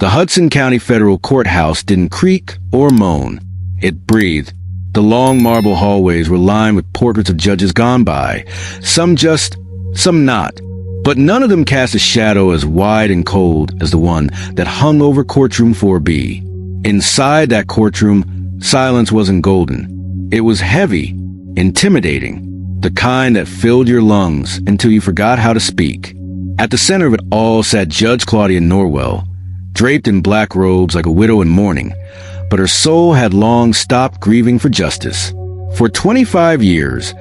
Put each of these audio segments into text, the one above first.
The Hudson County Federal Courthouse didn't creak or moan. It breathed. The long marble hallways were lined with portraits of judges gone by, some just, some not. But none of them cast a shadow as wide and cold as the one that hung over Courtroom 4B. Inside that courtroom, silence wasn't golden. It was heavy, intimidating, the kind that filled your lungs until you forgot how to speak. At the center of it all sat Judge Claudia Norwell, draped in black robes like a widow in mourning, but her soul had long stopped grieving for justice. For 25 years,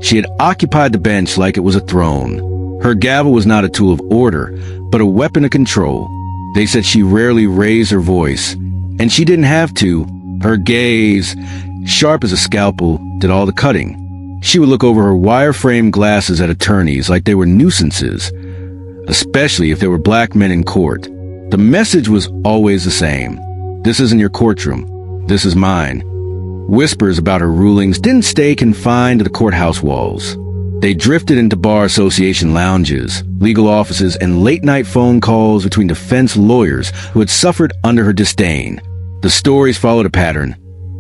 she had occupied the bench like it was a throne. Her gavel was not a tool of order, but a weapon of control. They said she rarely raised her voice, and she didn't have to. Her gaze, sharp as a scalpel, did all the cutting. She would look over her wire-framed glasses at attorneys like they were nuisances, especially if there were black men in court. The message was always the same. This isn't your courtroom. This is mine. Whispers about her rulings didn't stay confined to the courthouse walls. They drifted into bar association lounges, legal offices, and late-night phone calls between defense lawyers who had suffered under her disdain. The stories followed a pattern,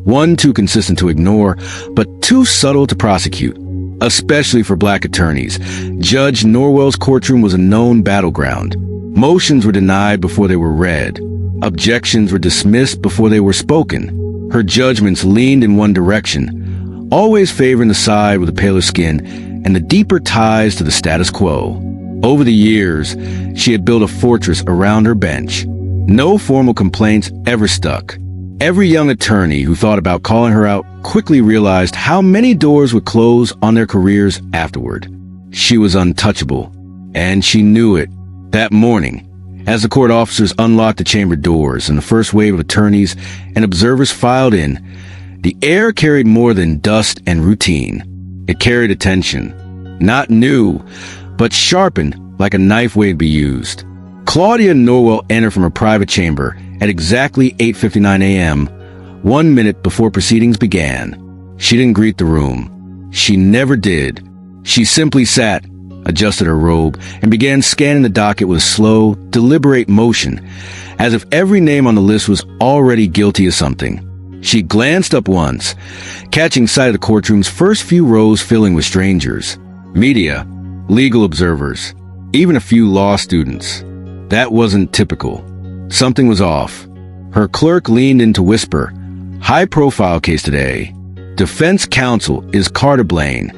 one too consistent to ignore, but too subtle to prosecute, especially for black attorneys. Judge Norwell's courtroom was a known battleground. Motions were denied before they were read. Objections were dismissed before they were spoken. Her judgments leaned in one direction, always favoring the side with the paler skin and the deeper ties to the status quo. Over the years, she had built a fortress around her bench. No formal complaints ever stuck. Every young attorney who thought about calling her out quickly realized how many doors would close on their careers afterward. She was untouchable, and she knew it. That morning, as the court officers unlocked the chamber doors and the first wave of attorneys and observers filed in, the air carried more than dust and routine. It carried attention. Not new, but sharpened like a knife waiting to be used. Claudia Norwell entered from her private chamber at exactly 8:59 a.m., 1 minute before proceedings began. She didn't greet the room. She never did. She simply sat, adjusted her robe, and began scanning the docket with a slow, deliberate motion, as if every name on the list was already guilty of something. She glanced up once, catching sight of the courtroom's first few rows filling with strangers, media, legal observers, even a few law students. That wasn't typical. Something was off. Her clerk leaned in to whisper, "High-profile case today. Defense counsel is Carter Blain."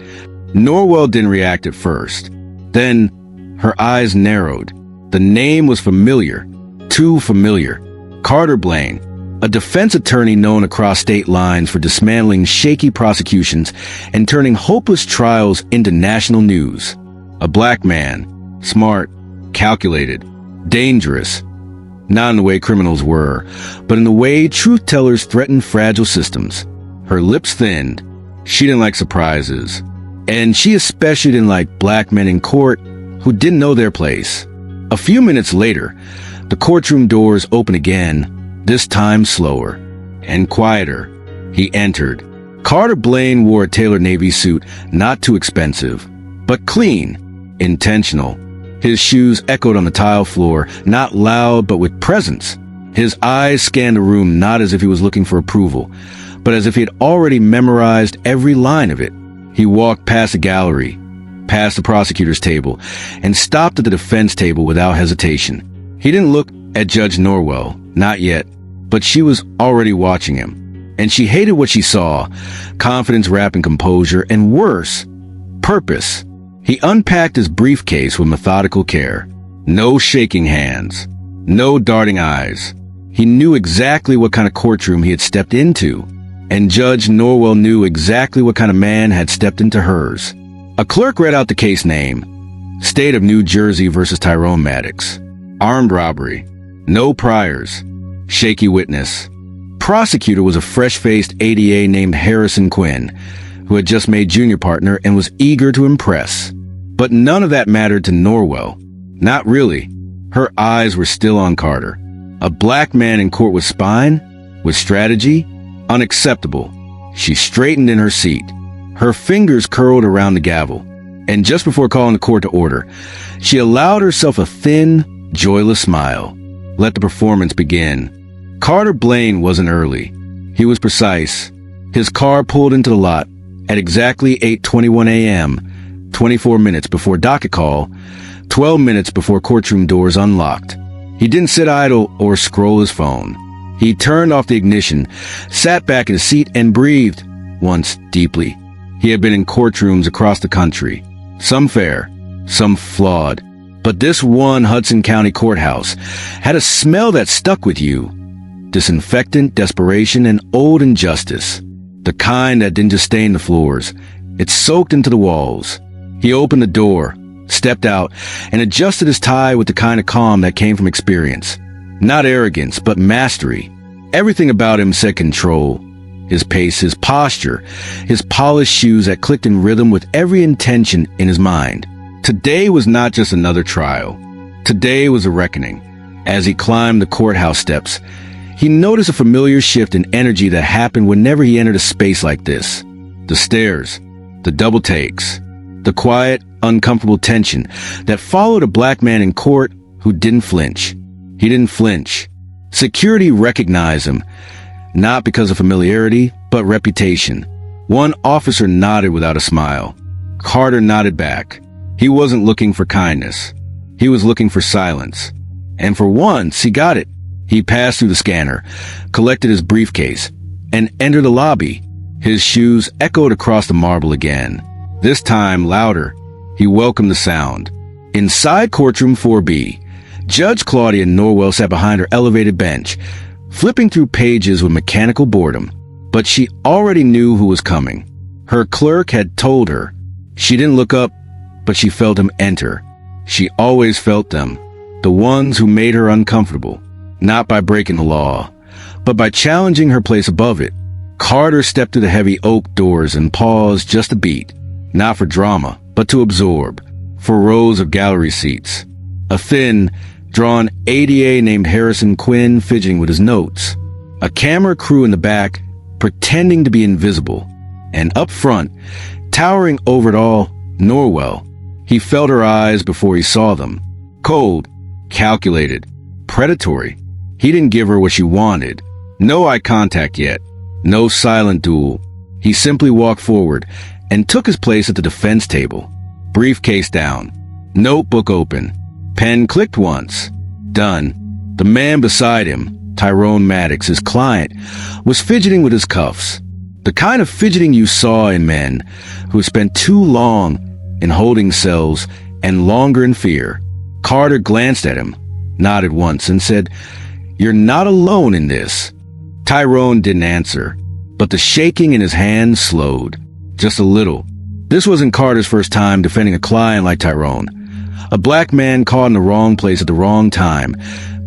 Norwell didn't react at first. Then, her eyes narrowed. The name was familiar. Too familiar. Carter Blain, a defense attorney known across state lines for dismantling shaky prosecutions and turning hopeless trials into national news. A black man. Smart. Calculated. Dangerous. Not in the way criminals were, but in the way truth-tellers threaten fragile systems. Her lips thinned. She didn't like surprises. And she especially didn't like black men in court who didn't know their place. A few minutes later, the courtroom doors opened again, this time slower and quieter. He entered. Carter Blain wore a tailored navy suit, not too expensive, but clean, intentional. His shoes echoed on the tile floor, not loud but with presence. His eyes scanned the room not as if he was looking for approval, but as if he had already memorized every line of it. He walked past the gallery, past the prosecutor's table, and stopped at the defense table without hesitation. He didn't look at Judge Norwell, not yet, but she was already watching him. And she hated what she saw, confidence wrapped in composure, and worse, purpose. He unpacked his briefcase with methodical care. No shaking hands, no darting eyes. He knew exactly what kind of courtroom he had stepped into. And Judge Norwell knew exactly what kind of man had stepped into hers. A clerk read out the case name. State of New Jersey versus Tyrone Maddox. Armed robbery. No priors. Shaky witness. Prosecutor was a fresh-faced ADA named Harrison Quinn, who had just made junior partner and was eager to impress. But none of that mattered to Norwell. Not really. Her eyes were still on Carter. A black man in court with spine? With strategy? Unacceptable. She straightened in her seat. Her fingers curled around the gavel. And just before calling the court to order, she allowed herself a thin, joyless smile. let the performance begin. Carter Blain wasn't early. He was precise. His car pulled into the lot at exactly 8:21 a.m., 24 minutes before docket call, 12 minutes before courtroom doors unlocked. He didn't sit idle or scroll his phone. He turned off the ignition, sat back in his seat, and breathed once deeply. He had been in courtrooms across the country, some fair, some flawed. But this one Hudson County Courthouse had a smell that stuck with you. Disinfectant, desperation, and old injustice. The kind that didn't just stain the floors. It soaked into the walls. He opened the door, stepped out, and adjusted his tie with the kind of calm that came from experience. Not arrogance, but mastery. Everything about him said control. His pace, his posture, his polished shoes that clicked in rhythm with every intention in his mind. Today was not just another trial. Today was a reckoning. As he climbed the courthouse steps, he noticed a familiar shift in energy that happened whenever he entered a space like this. The stares, the double takes, the quiet, uncomfortable tension that followed a black man in court who didn't flinch. He didn't flinch. Security recognized him, not because of familiarity, but reputation. One officer nodded without a smile. Carter nodded back. He wasn't looking for kindness. He was looking for silence. And for once, he got it. He passed through the scanner, collected his briefcase, and entered the lobby. His shoes echoed across the marble again. This time, louder. He welcomed the sound. Inside courtroom 4B, Judge Claudia Norwell sat behind her elevated bench, flipping through pages with mechanical boredom. But she already knew who was coming. Her clerk had told her. She didn't look up, but she felt him enter. She always felt them, the ones who made her uncomfortable. Not by breaking the law, but by challenging her place above it. Carter stepped through the heavy oak doors and paused just a beat, not for drama, but to absorb, for rows of gallery seats. A thin, drawn ADA named Harrison Quinn fidgeting with his notes. A camera crew in the back, pretending to be invisible. And up front, towering over it all, Norwell. He felt her eyes before he saw them. Cold, calculated, predatory. He didn't give her what she wanted. No eye contact yet. No silent duel. He simply walked forward and took his place at the defense table. Briefcase down. Notebook open. Pen clicked once. Done. The man beside him, Tyrone Maddox, his client, was fidgeting with his cuffs. The kind of fidgeting you saw in men who spent too long in holding cells and longer in fear. Carter glanced at him, nodded once, and said, "You're not alone in this." Tyrone didn't answer, but the shaking in his hand slowed. Just a little. This wasn't Carter's first time defending a client like Tyrone. A black man caught in the wrong place at the wrong time,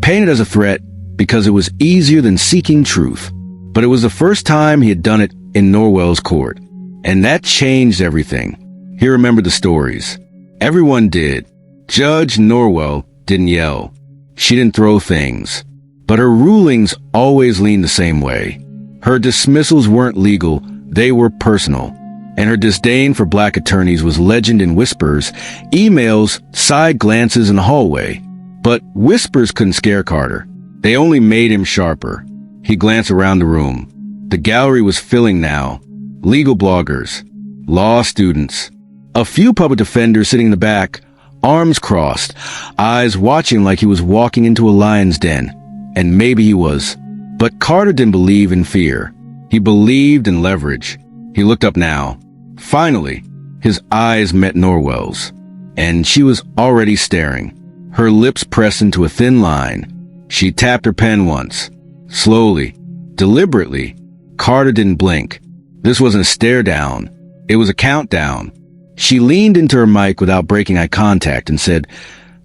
painted as a threat because it was easier than seeking truth. But it was the first time he had done it in Norwell's court. And that changed everything. He remembered the stories. Everyone did. Judge Norwell didn't yell. She didn't throw things. But her rulings always leaned the same way. Her dismissals weren't legal, they were personal. And her disdain for black attorneys was legend in whispers, emails, side glances in the hallway. But whispers couldn't scare Carter. They only made him sharper. He glanced around the room. The gallery was filling now. Legal bloggers, law students, a few public defenders sitting in the back, arms crossed, eyes watching like he was walking into a lion's den. And maybe he was. But Carter didn't believe in fear. He believed in leverage. He looked up now. Finally, his eyes met Norwell's. And she was already staring. Her lips pressed into a thin line. She tapped her pen once. Slowly, deliberately. Carter didn't blink. This wasn't a stare down. It was a countdown. She leaned into her mic without breaking eye contact and said,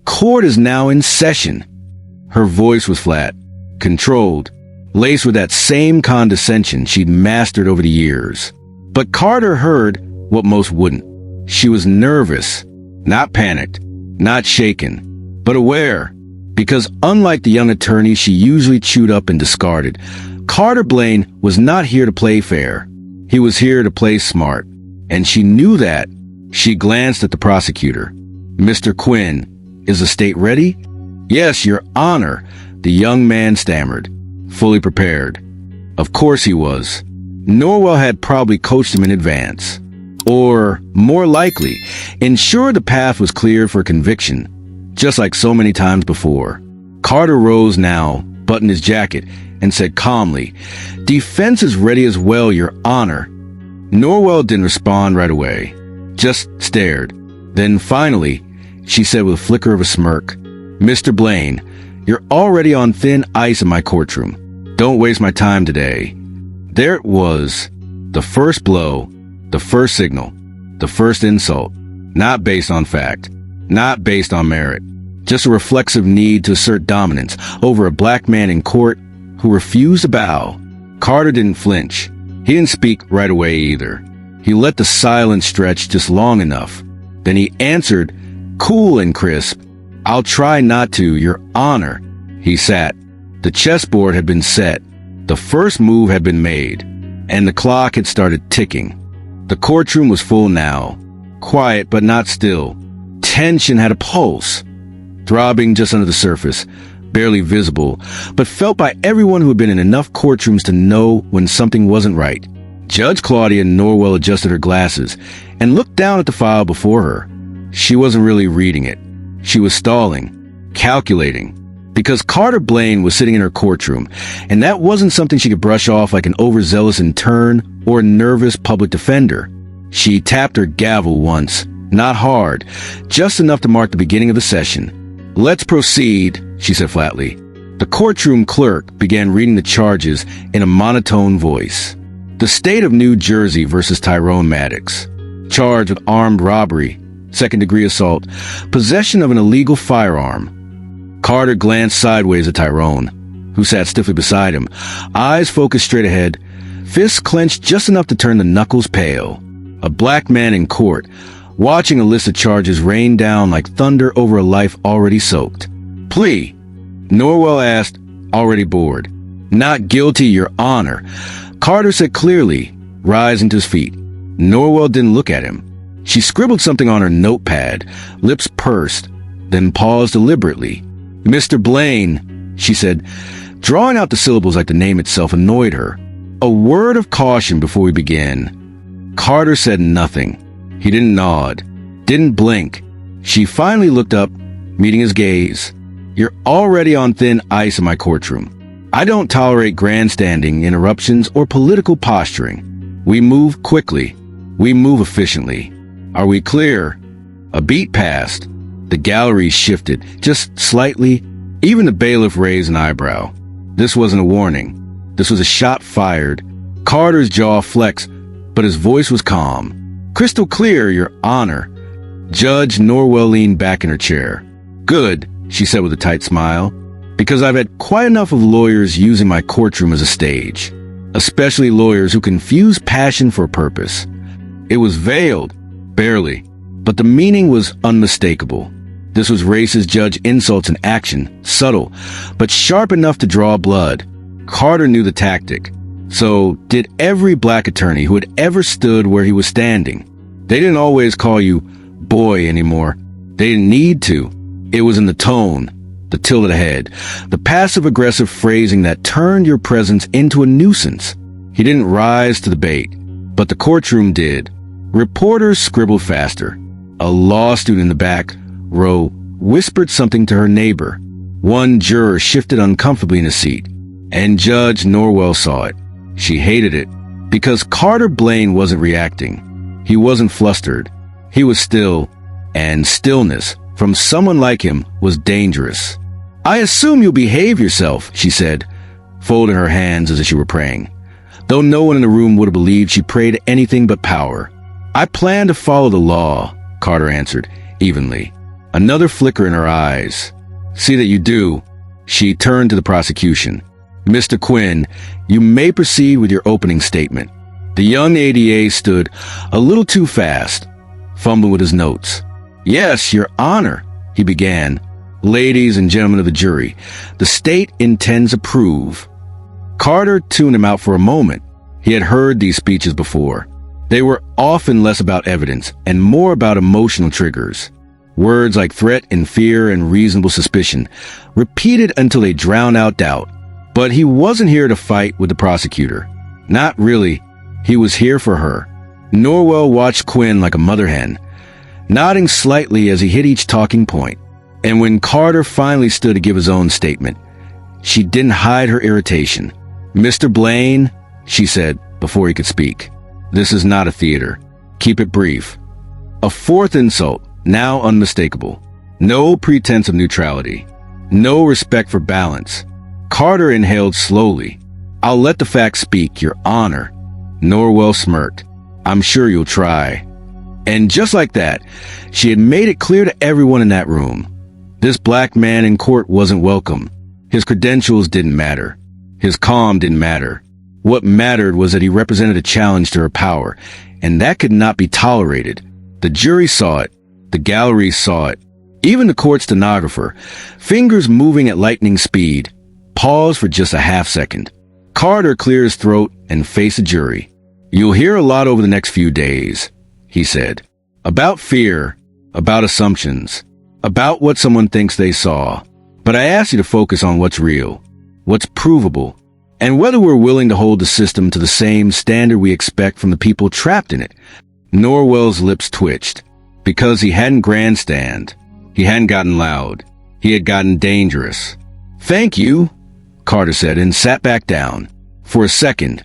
"Court is now in session." Her voice was flat, controlled, laced with that same condescension she'd mastered over the years. But Carter heard what most wouldn't. She was nervous, not panicked, not shaken, but aware. Because unlike the young attorney she usually chewed up and discarded, Carter Blain was not here to play fair. He was here to play smart. And she knew that. She glanced at the prosecutor. "Mr. Quinn, is the state ready?" "Yes, Your Honor," The young man stammered, fully prepared. Of course he was. Norwell had probably coached him in advance. Or, more likely, ensured the path was cleared for conviction, just like so many times before. Carter rose now, buttoned his jacket, and said calmly, "Defense is ready as well, Your Honor." Norwell didn't respond right away, just stared. Then finally, she said with a flicker of a smirk, "Mr. Blain, you're already on thin ice in my courtroom. Don't waste my time today." There it was. The first blow, the first signal, the first insult. Not based on fact, not based on merit. Just a reflexive need to assert dominance over a black man in court who refused to bow. Carter didn't flinch. He didn't speak right away either. He let the silence stretch just long enough. Then he answered, cool and crisp, "I'll try not to, Your Honor." He sat. The chessboard had been set. The first move had been made, and the clock had started ticking. The courtroom was full now. Quiet, but not still. Tension had a pulse, throbbing just under the surface, barely visible, but felt by everyone who had been in enough courtrooms to know when something wasn't right. Judge Claudia Norwell adjusted her glasses and looked down at the file before her. She wasn't really reading it. She was stalling, calculating, because Carter Blain was sitting in her courtroom, and that wasn't something she could brush off like an overzealous intern or a nervous public defender. She tapped her gavel once, not hard, just enough to mark the beginning of the session. "Let's proceed," she said flatly. The courtroom clerk began reading the charges in a monotone voice. The state of New Jersey versus Tyrone Maddox. Charged with armed robbery, second-degree assault, possession of an illegal firearm. Carter glanced sideways at Tyrone, who sat stiffly beside him, eyes focused straight ahead, fists clenched just enough to turn the knuckles pale. A black man in court, watching a list of charges rain down like thunder over a life already soaked. "Plea," Norwell asked, already bored. "Not guilty, Your Honor," Carter said clearly, rising to his feet. Norwell didn't look at him. She scribbled something on her notepad, lips pursed, then paused deliberately. "Mr. Blain," she said, drawing out the syllables like the name itself annoyed her. "A word of caution before we begin." Carter said nothing. He didn't nod, didn't blink. She finally looked up, meeting his gaze. "You're already on thin ice in my courtroom. I don't tolerate grandstanding, interruptions, or political posturing. We move quickly. We move efficiently. Are we clear?" A beat passed. The gallery shifted, just slightly. Even the bailiff raised an eyebrow. This wasn't a warning. This was a shot fired. Carter's jaw flexed, but his voice was calm. "Crystal clear, Your Honor." Judge Norwell leaned back in her chair. "Good," she said with a tight smile, "because I've had quite enough of lawyers using my courtroom as a stage, especially lawyers who confuse passion for purpose." It was veiled, barely, but the meaning was unmistakable. This was racist judge insults in action, subtle, but sharp enough to draw blood. Carter knew the tactic. So did every black attorney who had ever stood where he was standing. They didn't always call you boy anymore. They didn't need to. It was in the tone, the tilt of the head, the passive-aggressive phrasing that turned your presence into a nuisance. He didn't rise to the bait, but the courtroom did. Reporters scribbled faster. A law student in the back row whispered something to her neighbor. One juror shifted uncomfortably in his seat, and Judge Norwell saw it. She hated it, because Carter Blain wasn't reacting. He wasn't flustered. He was still, and stillness, from someone like him, was dangerous. "I assume you'll behave yourself," she said, folding her hands as if she were praying. Though no one in the room would have believed she prayed anything but power. "I plan to follow the law," Carter answered, evenly. Another flicker in her eyes. "See that you do." She turned to the prosecution. "Mr. Quinn, you may proceed with your opening statement." The young ADA stood a little too fast, fumbling with his notes. "Yes, Your Honor," he began. "Ladies and gentlemen of the jury, the state intends to prove." Carter tuned him out for a moment. He had heard these speeches before. They were often less about evidence and more about emotional triggers. Words like threat and fear and reasonable suspicion, repeated until they drowned out doubt. But he wasn't here to fight with the prosecutor. Not really. He was here for her. Norwell watched Quinn like a mother hen, nodding slightly as he hit each talking point. And when Carter finally stood to give his own statement, she didn't hide her irritation. "Mr. Blain," she said before he could speak, "this is not a theater. Keep it brief." A fourth insult, now unmistakable. No pretense of neutrality. No respect for balance. Carter inhaled slowly. "I'll let the facts speak, Your Honor." Norwell smirked. "I'm sure you'll try." And just like that, she had made it clear to everyone in that room. This black man in court wasn't welcome. His credentials didn't matter. His calm didn't matter. What mattered was that he represented a challenge to her power, and that could not be tolerated. The jury saw it. The gallery saw it. Even the court stenographer, fingers moving at lightning speed, paused for just a half second. Carter cleared his throat and faced the jury. "You'll hear a lot over the next few days," he said. "About fear, about assumptions, about what someone thinks they saw. But I ask you to focus on what's real, what's provable, and whether we're willing to hold the system to the same standard we expect from the people trapped in it." Norwell's lips twitched. Because he hadn't grandstand. He hadn't gotten loud. He had gotten dangerous. "Thank you," Carter said, and sat back down. For a second,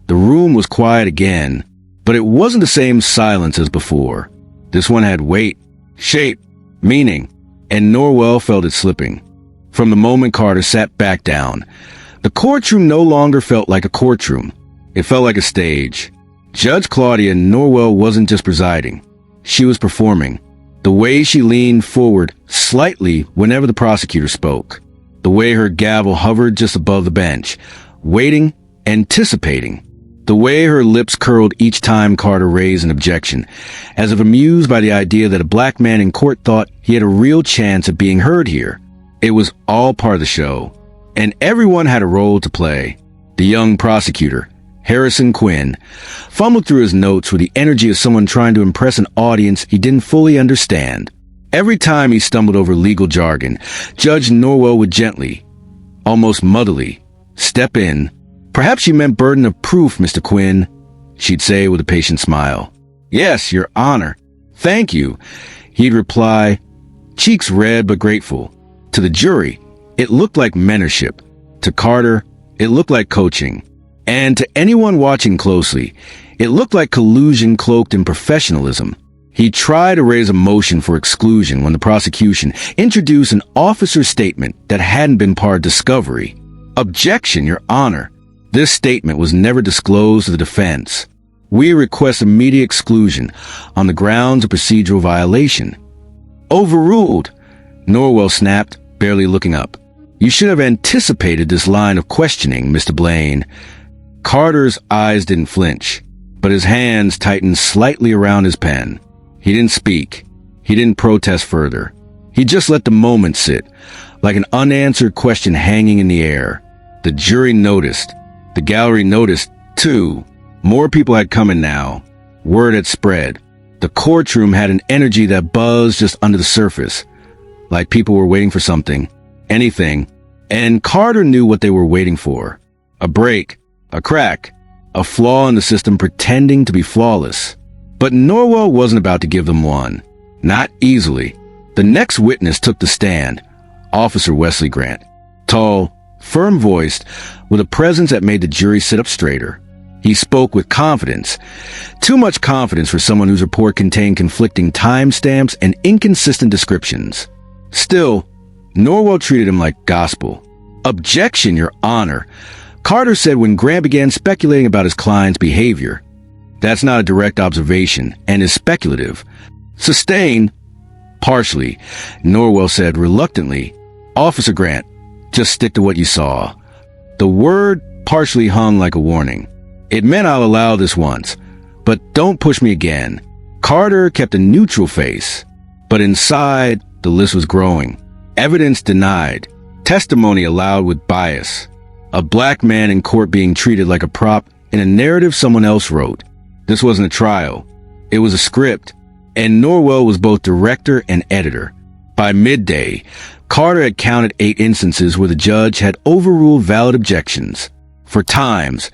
the room was quiet again, but it wasn't the same silence as before. This one had weight, shape, meaning, and Norwell felt it slipping. From the moment Carter sat back down, the courtroom no longer felt like a courtroom. It felt like a stage. Judge Claudia Norwell wasn't just presiding. She was performing. The way she leaned forward slightly whenever the prosecutor spoke. The way her gavel hovered just above the bench, waiting, anticipating. The way her lips curled each time Carter raised an objection, as if amused by the idea that a black man in court thought he had a real chance of being heard here. It was all part of the show, and everyone had a role to play. The young prosecutor, Harrison Quinn, fumbled through his notes with the energy of someone trying to impress an audience he didn't fully understand. Every time he stumbled over legal jargon, Judge Norwell would gently, almost motherly, step in. "Perhaps you meant burden of proof, Mr. Quinn," she'd say with a patient smile. "Yes, Your Honor. Thank you," he'd reply, cheeks red but grateful. To the jury, it looked like mentorship. To Carter, it looked like coaching. And to anyone watching closely, it looked like collusion cloaked in professionalism. He tried to raise a motion for exclusion when the prosecution introduced an officer's statement that hadn't been part of discovery. "Objection, Your Honor. This statement was never disclosed to the defense. We request immediate exclusion on the grounds of procedural violation." "Overruled," Norwell snapped, barely looking up. "You should have anticipated this line of questioning, Mr. Blain." Carter's eyes didn't flinch, but his hands tightened slightly around his pen. He didn't speak. He didn't protest further. He just let the moment sit, like an unanswered question hanging in the air. The jury noticed. The gallery noticed, too. More people had come in now. Word had spread. The courtroom had an energy that buzzed just under the surface, like people were waiting for something, anything, and Carter knew what they were waiting for. A break. A crack, a flaw in the system pretending to be flawless. But Norwell wasn't about to give them one. Not easily. The next witness took the stand, Officer Wesley Grant. Tall, firm-voiced, with a presence that made the jury sit up straighter. He spoke with confidence. Too much confidence for someone whose report contained conflicting timestamps and inconsistent descriptions. Still, Norwell treated him like gospel. "Objection, Your Honor," Carter said when Grant began speculating about his client's behavior. "That's not a direct observation and is speculative." "Sustained." "Partially," Norwell said reluctantly. "Officer Grant, just stick to what you saw." The word partially hung like a warning. It meant I'll allow this once, but don't push me again. Carter kept a neutral face, but inside, the list was growing. Evidence denied. Testimony allowed with bias. A black man in court being treated like a prop in a narrative someone else wrote. This wasn't a trial. It was a script. and Norwell was both director and editor. By midday, Carter had counted 8 instances where the judge had overruled valid objections. For times,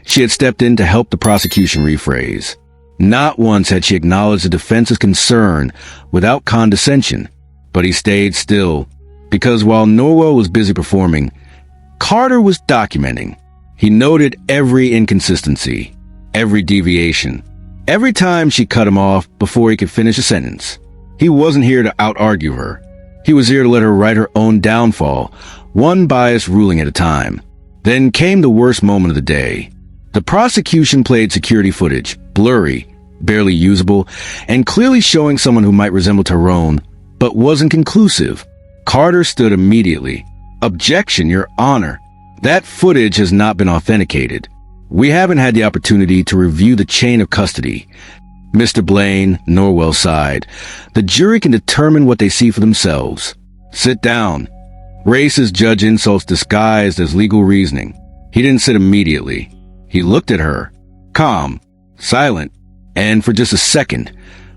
she had stepped in to help the prosecution rephrase. Not once had she acknowledged the defense's concern without condescension, but he stayed still, because while Norwell was busy performing, Carter was documenting. He noted every inconsistency, every deviation, every time she cut him off before he could finish a sentence. He wasn't here to out-argue her. He was here to let her write her own downfall, one biased ruling at a time. Then came the worst moment of the day. The prosecution played security footage, blurry, barely usable, and clearly showing someone who might resemble Tyrone, but wasn't conclusive. Carter stood immediately. "Objection, Your Honor. That footage has not been authenticated. We haven't had the opportunity to review the chain of custody." Mr. Blain, Norwell sighed. "The jury can determine what they see for themselves." "Sit down." Racist judge insults disguised as legal reasoning. He didn't sit immediately. He looked at her, calm, silent, and for just a second,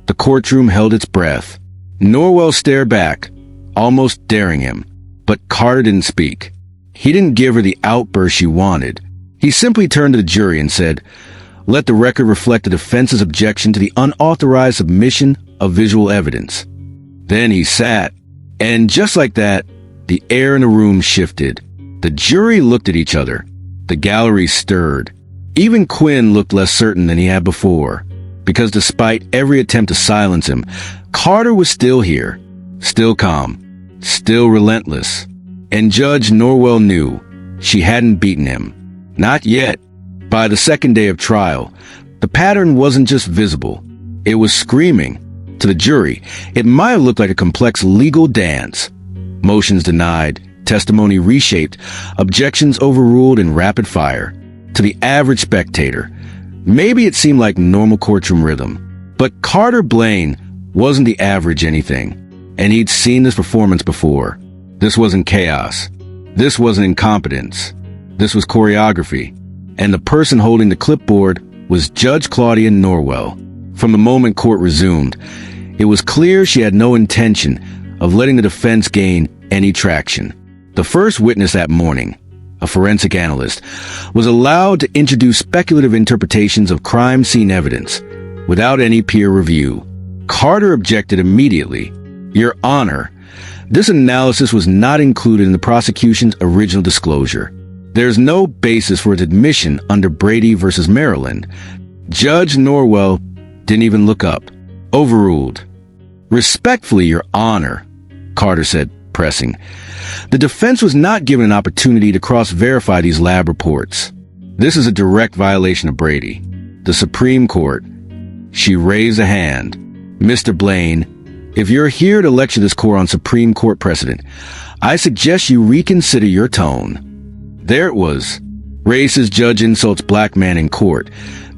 the courtroom held its breath. Norwell stared back, almost daring him, but Carter didn't speak. He didn't give her the outburst she wanted. He simply turned to the jury and said, "Let the record reflect the defense's objection to the unauthorized submission of visual evidence." Then he sat, and just like that, the air in the room shifted. The jury looked at each other. The gallery stirred. Even Quinn looked less certain than he had before, because despite every attempt to silence him, Carter was still here, still calm, still relentless. And Judge Norwell knew she hadn't beaten him. Not yet. By the second day of trial, the pattern wasn't just visible. It was screaming. To the jury, it might have looked like a complex legal dance. Motions denied, testimony reshaped, objections overruled in rapid fire. To the average spectator, maybe it seemed like normal courtroom rhythm. But Carter Blain wasn't the average anything, and he'd seen this performance before. This wasn't chaos. This wasn't incompetence. This was choreography. And the person holding the clipboard was Judge Claudia Norwell. From the moment court resumed, it was clear she had no intention of letting the defense gain any traction. The first witness that morning, a forensic analyst, was allowed to introduce speculative interpretations of crime scene evidence without any peer review. Carter objected immediately. "Your Honor, this analysis was not included in the prosecution's original disclosure. There's no basis for its admission under Brady versus Maryland." Judge Norwell didn't even look up. "Overruled." "Respectfully, Your Honor," Carter said, pressing. "The defense was not given an opportunity to cross-verify these lab reports. This is a direct violation of Brady. The Supreme Court." She raised a hand. "Mr. Blain, if you're here to lecture this court on Supreme Court precedent, I suggest you reconsider your tone." There it was. Racist judge insults black man in court.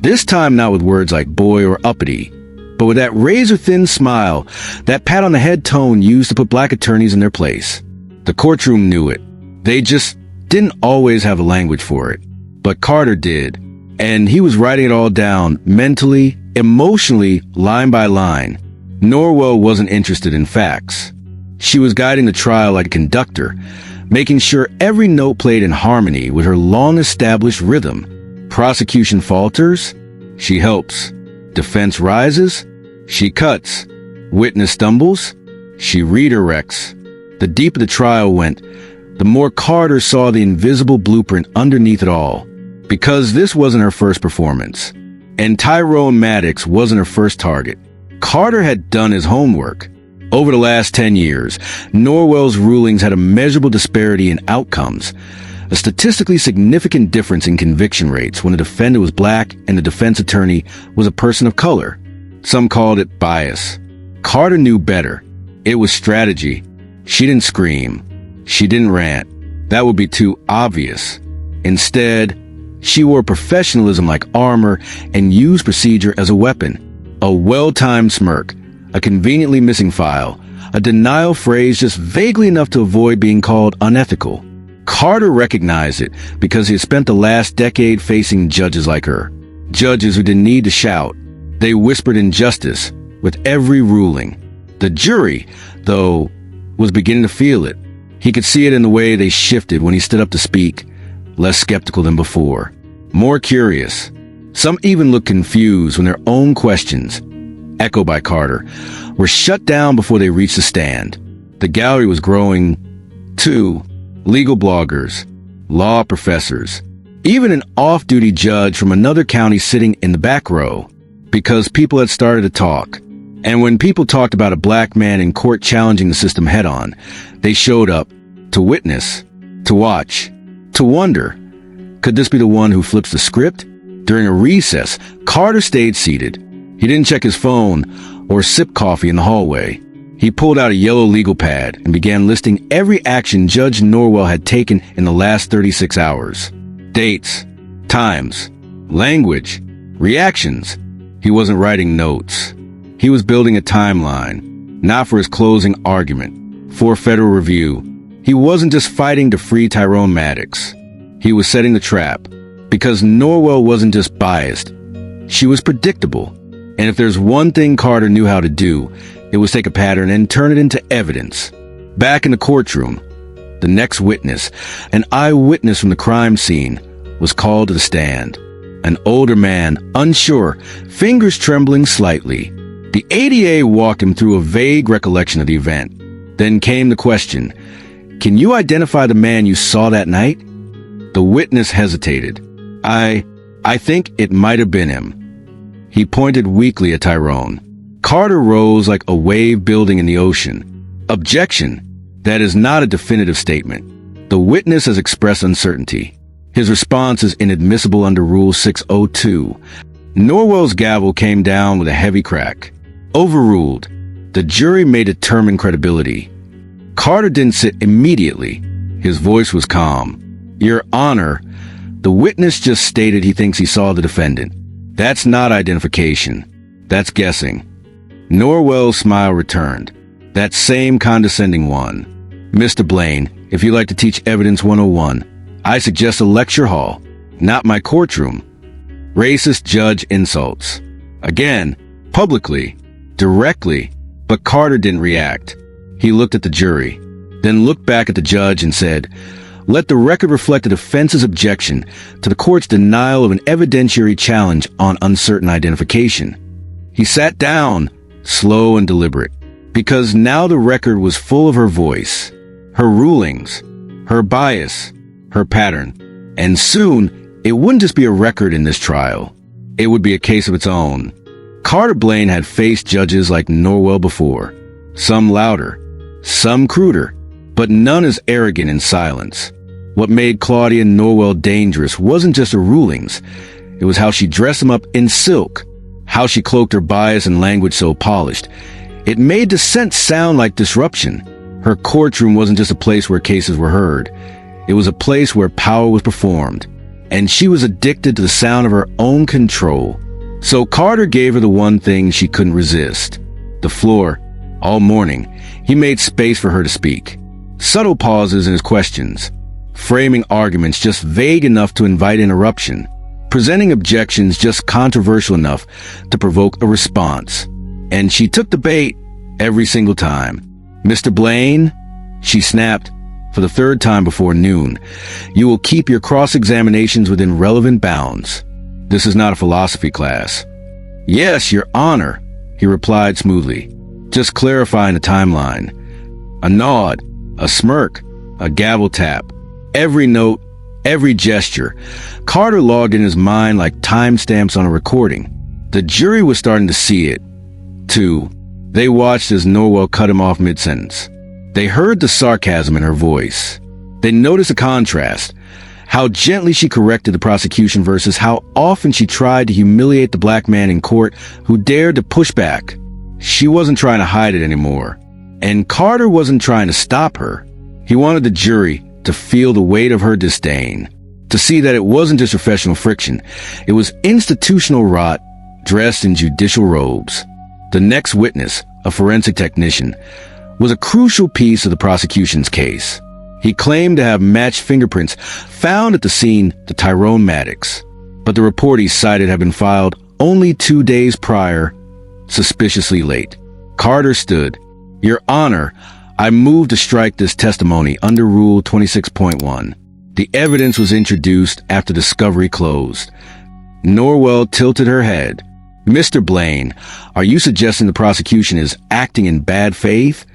This time not with words like boy or uppity, but with that razor-thin smile, that pat on the head tone used to put black attorneys in their place. The courtroom knew it. They just didn't always have a language for it. But Carter did. And he was writing it all down, mentally, emotionally, line by line. Norwell wasn't interested in facts. She was guiding the trial like a conductor, making sure every note played in harmony with her long-established rhythm. Prosecution falters, she helps. Defense rises, she cuts. Witness stumbles, she redirects. The deeper the trial went, the more Carter saw the invisible blueprint underneath it all. Because this wasn't her first performance, and Tyrone Maddox wasn't her first target. Carter had done his homework. Over the last 10 years, Norwell's rulings had a measurable disparity in outcomes, a statistically significant difference in conviction rates when the defendant was black and the defense attorney was a person of color. Some called it bias. Carter knew better. It was strategy. She didn't scream. She didn't rant. That would be too obvious. Instead, she wore professionalism like armor and used procedure as a weapon. A well-timed smirk, a conveniently missing file, a denial phrase just vaguely enough to avoid being called unethical. Carter recognized it because he had spent the last decade facing judges like her. Judges who didn't need to shout. They whispered injustice, with every ruling. The jury, though, was beginning to feel it. He could see it in the way they shifted when he stood up to speak, less skeptical than before, more curious. Some even looked confused when their own questions, echoed by Carter, were shut down before they reached the stand. The gallery was growing, too. Legal bloggers, law professors, even an off-duty judge from another county sitting in the back row, because people had started to talk. And when people talked about a black man in court challenging the system head-on, they showed up to witness, to watch, to wonder, could this be the one who flips the script? During a recess, Carter stayed seated. He didn't check his phone or sip coffee in the hallway. He pulled out a yellow legal pad and began listing every action Judge Norwell had taken in the last 36 hours. Dates, times, language, reactions. He wasn't writing notes. He was building a timeline, not for his closing argument, for federal review. He wasn't just fighting to free Tyrone Maddox. He was setting the trap, because Norwell wasn't just biased. She was predictable. And if there's one thing Carter knew how to do, it was take a pattern and turn it into evidence. Back in the courtroom, the next witness, an eyewitness from the crime scene, was called to the stand. An older man, unsure, fingers trembling slightly. The ADA walked him through a vague recollection of the event. Then came the question, "Can you identify the man you saw that night?" The witness hesitated. I think it might have been him." He pointed weakly at Tyrone. Carter rose like a wave building in the ocean. "Objection. That is not a definitive statement. The witness has expressed uncertainty. His response is inadmissible under Rule 602. Norwell's gavel came down with a heavy crack. Overruled. The jury may determine credibility. Carter didn't sit immediately. His voice was calm. "Your Honor, the witness just stated he thinks he saw the defendant. That's not identification. That's guessing." Norwell's smile returned. That same condescending one. "Mr. Blain, if you'd like to teach Evidence 101, I suggest a lecture hall, not my courtroom." Racist judge insults. Again, publicly, directly, but Carter didn't react. He looked at the jury, then looked back at the judge and said, "Let the record reflect the defense's objection to the court's denial of an evidentiary challenge on uncertain identification." He sat down, slow and deliberate, because now the record was full of her voice, her rulings, her bias, her pattern. And soon, it wouldn't just be a record in this trial. It would be a case of its own. Carter Blain had faced judges like Norwell before, some louder, some cruder, but none as arrogant in silence. What made Claudia Norwell dangerous wasn't just her rulings. It was how she dressed them up in silk, how she cloaked her bias in language so polished. It made dissent sound like disruption. Her courtroom wasn't just a place where cases were heard. It was a place where power was performed, and she was addicted to the sound of her own control. So Carter gave her the one thing she couldn't resist. The floor. All morning, he made space for her to speak. Subtle pauses in his questions, framing arguments just vague enough to invite interruption, presenting objections just controversial enough to provoke a response. And she took the bait every single time. "Mr. Blain," she snapped, for the third time before noon, "you will keep your cross-examinations within relevant bounds. This is not a philosophy class." "Yes, Your Honor," he replied smoothly, just clarifying the timeline. A nod, a smirk, a gavel tap. Every note, every gesture. Carter logged in his mind like timestamps on a recording. The jury was starting to see it, too. They watched as Norwell cut him off mid-sentence. They heard the sarcasm in her voice. They noticed a contrast, how gently she corrected the prosecution versus how often she tried to humiliate the black man in court who dared to push back. She wasn't trying to hide it anymore. And Carter wasn't trying to stop her. He wanted the jury to feel the weight of her disdain, to see that it wasn't just professional friction. It was institutional rot dressed in judicial robes. The next witness, a forensic technician, was a crucial piece of the prosecution's case. He claimed to have matched fingerprints found at the scene to Tyrone Maddox, but the report he cited had been filed only 2 days prior suspiciously late. Carter stood. Your Honor, I move to strike this testimony under Rule 26.1. The evidence was introduced after discovery closed. Norwell tilted her head. Mr. Blain, are you suggesting the prosecution is acting in bad faith?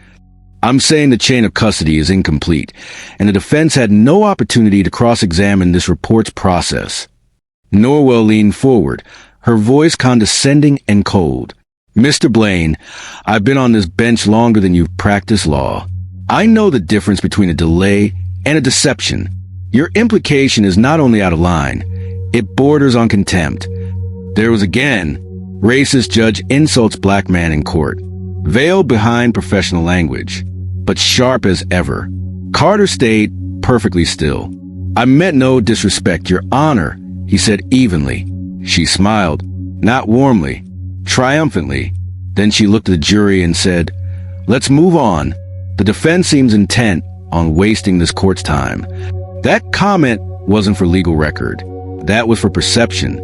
I'm saying the chain of custody is incomplete, and the defense had no opportunity to cross-examine this report's process. Norwell leaned forward, her voice condescending and cold. Mr. Blain, I've been on this bench longer than you've practiced law. I know the difference between a delay and a deception. Your implication is not only out of line, it borders on contempt. There was again, racist judge insults black man in court, veiled behind professional language, but sharp as ever. Carter stayed perfectly still. I meant no disrespect, Your Honor, he said evenly. She smiled, not warmly, triumphantly. Then she looked at the jury and said, let's move on. The defense seems intent on wasting this court's time. That comment wasn't for legal record. That was for perception,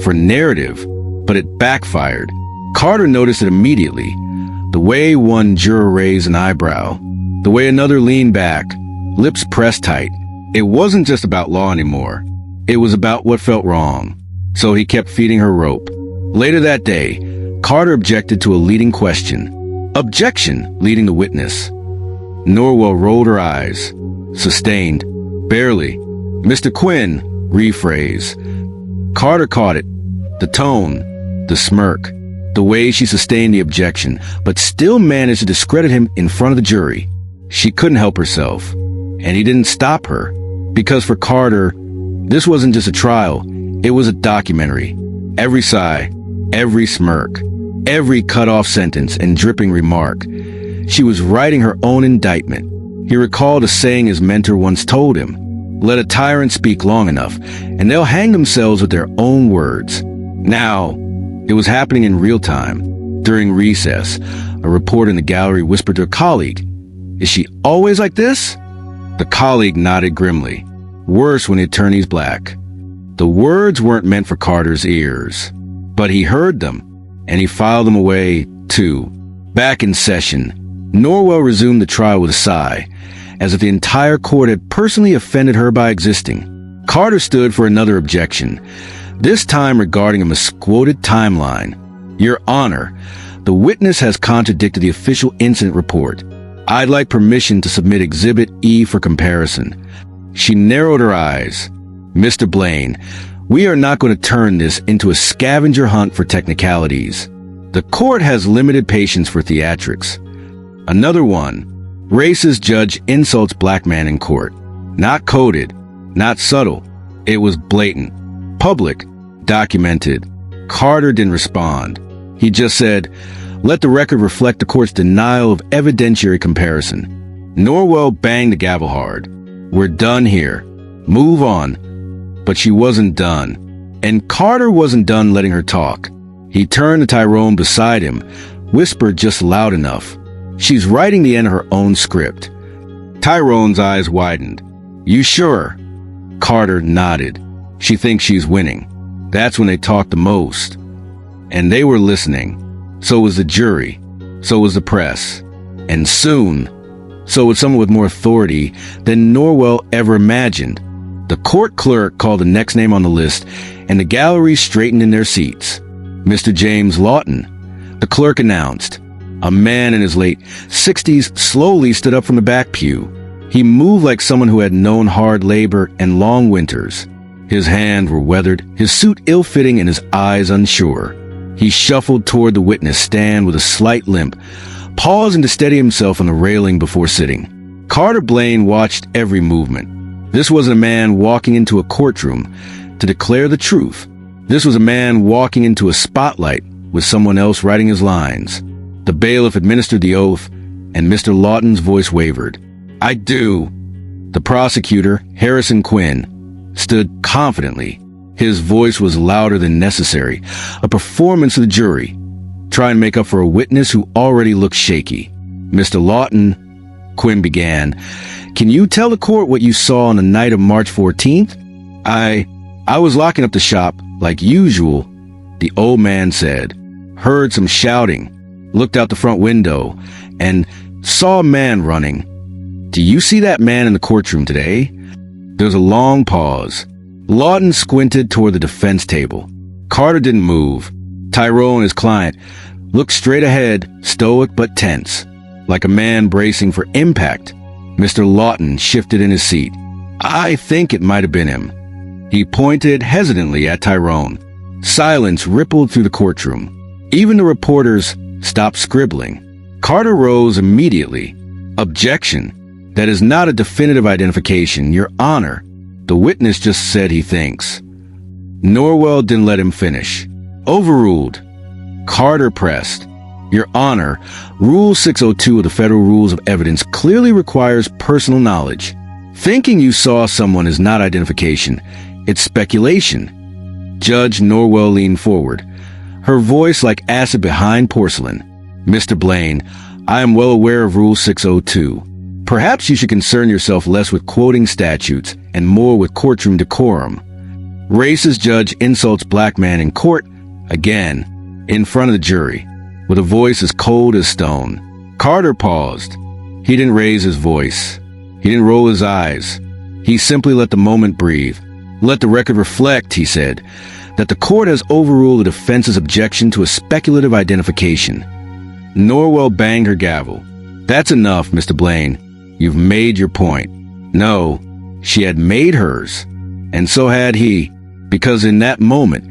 for narrative, but it backfired. Carter noticed it immediately. The way one juror raised an eyebrow, the way another leaned back, lips pressed tight. It wasn't just about law anymore. It was about what felt wrong. So he kept feeding her rope. Later that day, Carter objected to a leading question. Objection, leading the witness. Norwell rolled her eyes. Sustained. Barely. Mr. Quinn, rephrase. Carter caught it. The tone, the smirk, the way she sustained the objection, but still managed to discredit him in front of the jury. She couldn't help herself. And he didn't stop her. Because for Carter, this wasn't just a trial. It was a documentary. Every sigh, every smirk, every cut-off sentence and dripping remark. She was writing her own indictment. He recalled a saying his mentor once told him, let a tyrant speak long enough, and they'll hang themselves with their own words. Now, it was happening in real time. During recess, a reporter in the gallery whispered to a colleague, is she always like this? The colleague nodded grimly. Worse when the attorney's black. The words weren't meant for Carter's ears, but he heard them, and he filed them away, too. Back in session, Norwell resumed the trial with a sigh, as if the entire court had personally offended her by existing. Carter stood for another objection, this time regarding a misquoted timeline. Your Honor, the witness has contradicted the official incident report. I'd like permission to submit Exhibit E for comparison. She narrowed her eyes. Mr. Blain, we are not going to turn this into a scavenger hunt for technicalities. The court has limited patience for theatrics. Another one. Racist judge insults black man in court. Not coded, not subtle. It was blatant, public, documented. Carter didn't respond. He just said, let the record reflect the court's denial of evidentiary comparison. Norwell banged the gavel hard. We're done here. Move on. But she wasn't done. And Carter wasn't done letting her talk. He turned to Tyrone beside him, whispered just loud enough. She's writing the end of her own script. Tyrone's eyes widened. You sure? Carter nodded. She thinks she's winning. That's when they talked the most. And they were listening. So was the jury. So was the press. And soon, so was someone with more authority than Norwell ever imagined. The court clerk called the next name on the list, and the gallery straightened in their seats. Mr. James Lawton, the clerk announced. A man in his late 60s slowly stood up from the back pew. He moved like someone who had known hard labor and long winters. His hands were weathered, his suit ill-fitting, and his eyes unsure. He shuffled toward the witness stand with a slight limp, pausing to steady himself on the railing before sitting. Carter Blain watched every movement. This wasn't a man walking into a courtroom to declare the truth. This was a man walking into a spotlight with someone else writing his lines. The bailiff administered the oath, and Mr. Lawton's voice wavered. I do. The prosecutor, Harrison Quinn, stood confidently. His voice was louder than necessary, a performance of the jury, trying to make up for a witness who already looked shaky. Mr. Lawton, Quinn began, can you tell the court what you saw on the night of March 14th? I was locking up the shop, like usual, the old man said. heard some shouting, looked out the front window, and saw a man running. "Do you see that man in the courtroom today?" There was a long pause. Lawton squinted toward the defense table. Carter didn't move. Tyrone, his client, looked straight ahead, stoic but tense, like a man bracing for impact. Mr. Lawton shifted in his seat. "I think it might have been him." He pointed hesitantly at Tyrone. Silence rippled through the courtroom. Even the reporters stopped scribbling. Carter rose immediately. "Objection. That is not a definitive identification, Your Honor. The witness just said he thinks." Norwell didn't let him finish. "Overruled." Carter pressed. "Your Honor, Rule 602 of the Federal Rules of Evidence clearly requires personal knowledge. Thinking you saw someone is not identification. It's speculation." Judge Norwell leaned forward, her voice like acid behind porcelain. "Mr. Blain, I am well aware of Rule 602. Perhaps you should concern yourself less with quoting statutes and more with courtroom decorum. Racist judge insults black man in court, again, in front of the jury, with a voice as cold as stone." Carter paused. He didn't raise his voice. He didn't roll his eyes. He simply let the moment breathe. "Let the record reflect," he said, "that the court has overruled the defense's objection to a speculative identification." Norwell banged her gavel. "That's enough, Mr. Blain. You've made your point." No, she had made hers. And so had he, because in that moment,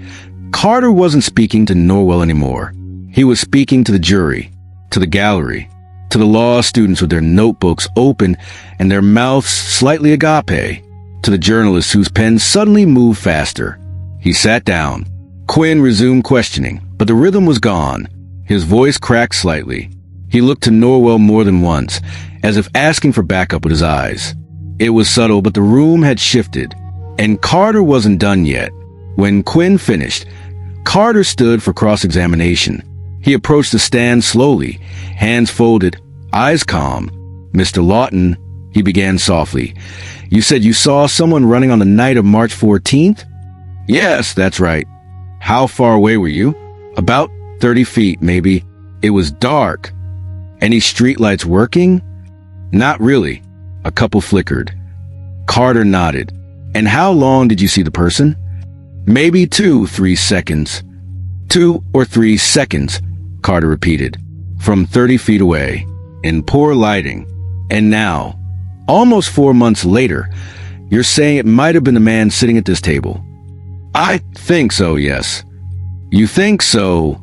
Carter wasn't speaking to Norwell anymore. He was speaking to the jury, to the gallery, to the law students with their notebooks open and their mouths slightly agape, to the journalists whose pens suddenly moved faster. He sat down. Quinn resumed questioning, but the rhythm was gone. His voice cracked slightly. He looked to Norwell more than once, as if asking for backup with his eyes. It was subtle, but the room had shifted, and Carter wasn't done yet. When Quinn finished, Carter stood for cross-examination. He approached the stand slowly, hands folded, eyes calm. "Mr. Lawton," he began softly, "you said you saw someone running on the night of March 14th? "Yes, that's right." "How far away were you?" "About 30 feet, maybe. It was dark." "Any streetlights working?" "Not really." A couple flickered. Carter nodded. "And how long did you see the person?" "Maybe 2-3 seconds." 2 or 3 seconds, Carter repeated, "from 30 feet away, in poor lighting. And now, almost 4 months later, you're saying it might have been the man sitting at this table." "I think so, yes." "You think so?"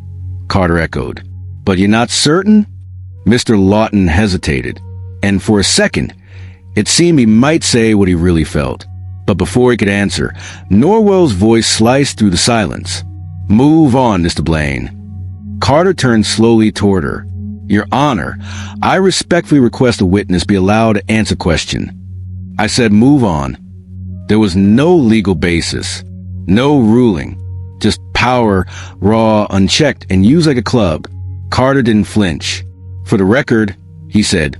Carter echoed. "But you're not certain?" Mr. Lawton hesitated, and for a second, it seemed he might say what he really felt. But before he could answer, Norwell's voice sliced through the silence. "Move on, Mr. Blain." Carter turned slowly toward her. "Your Honor, I respectfully request a witness be allowed to answer question." I said move on. There was no legal basis, no ruling, just power, raw, unchecked, and used like a club. Carter didn't flinch. "For the record," he said,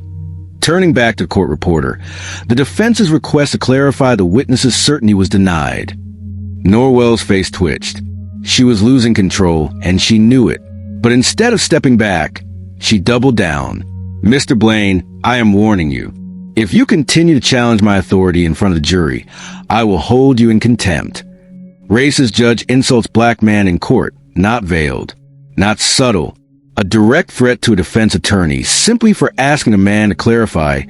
turning back to the court reporter, "the defense's request to clarify the witness's certainty was denied." Norwell's face twitched. She was losing control, and she knew it. But instead of stepping back, she doubled down. "Mr. Blain, I am warning you. If you continue to challenge my authority in front of the jury, I will hold you in contempt. Racist judge insults black man in court, not veiled, not subtle. A direct threat to a defense attorney simply for asking a man to clarify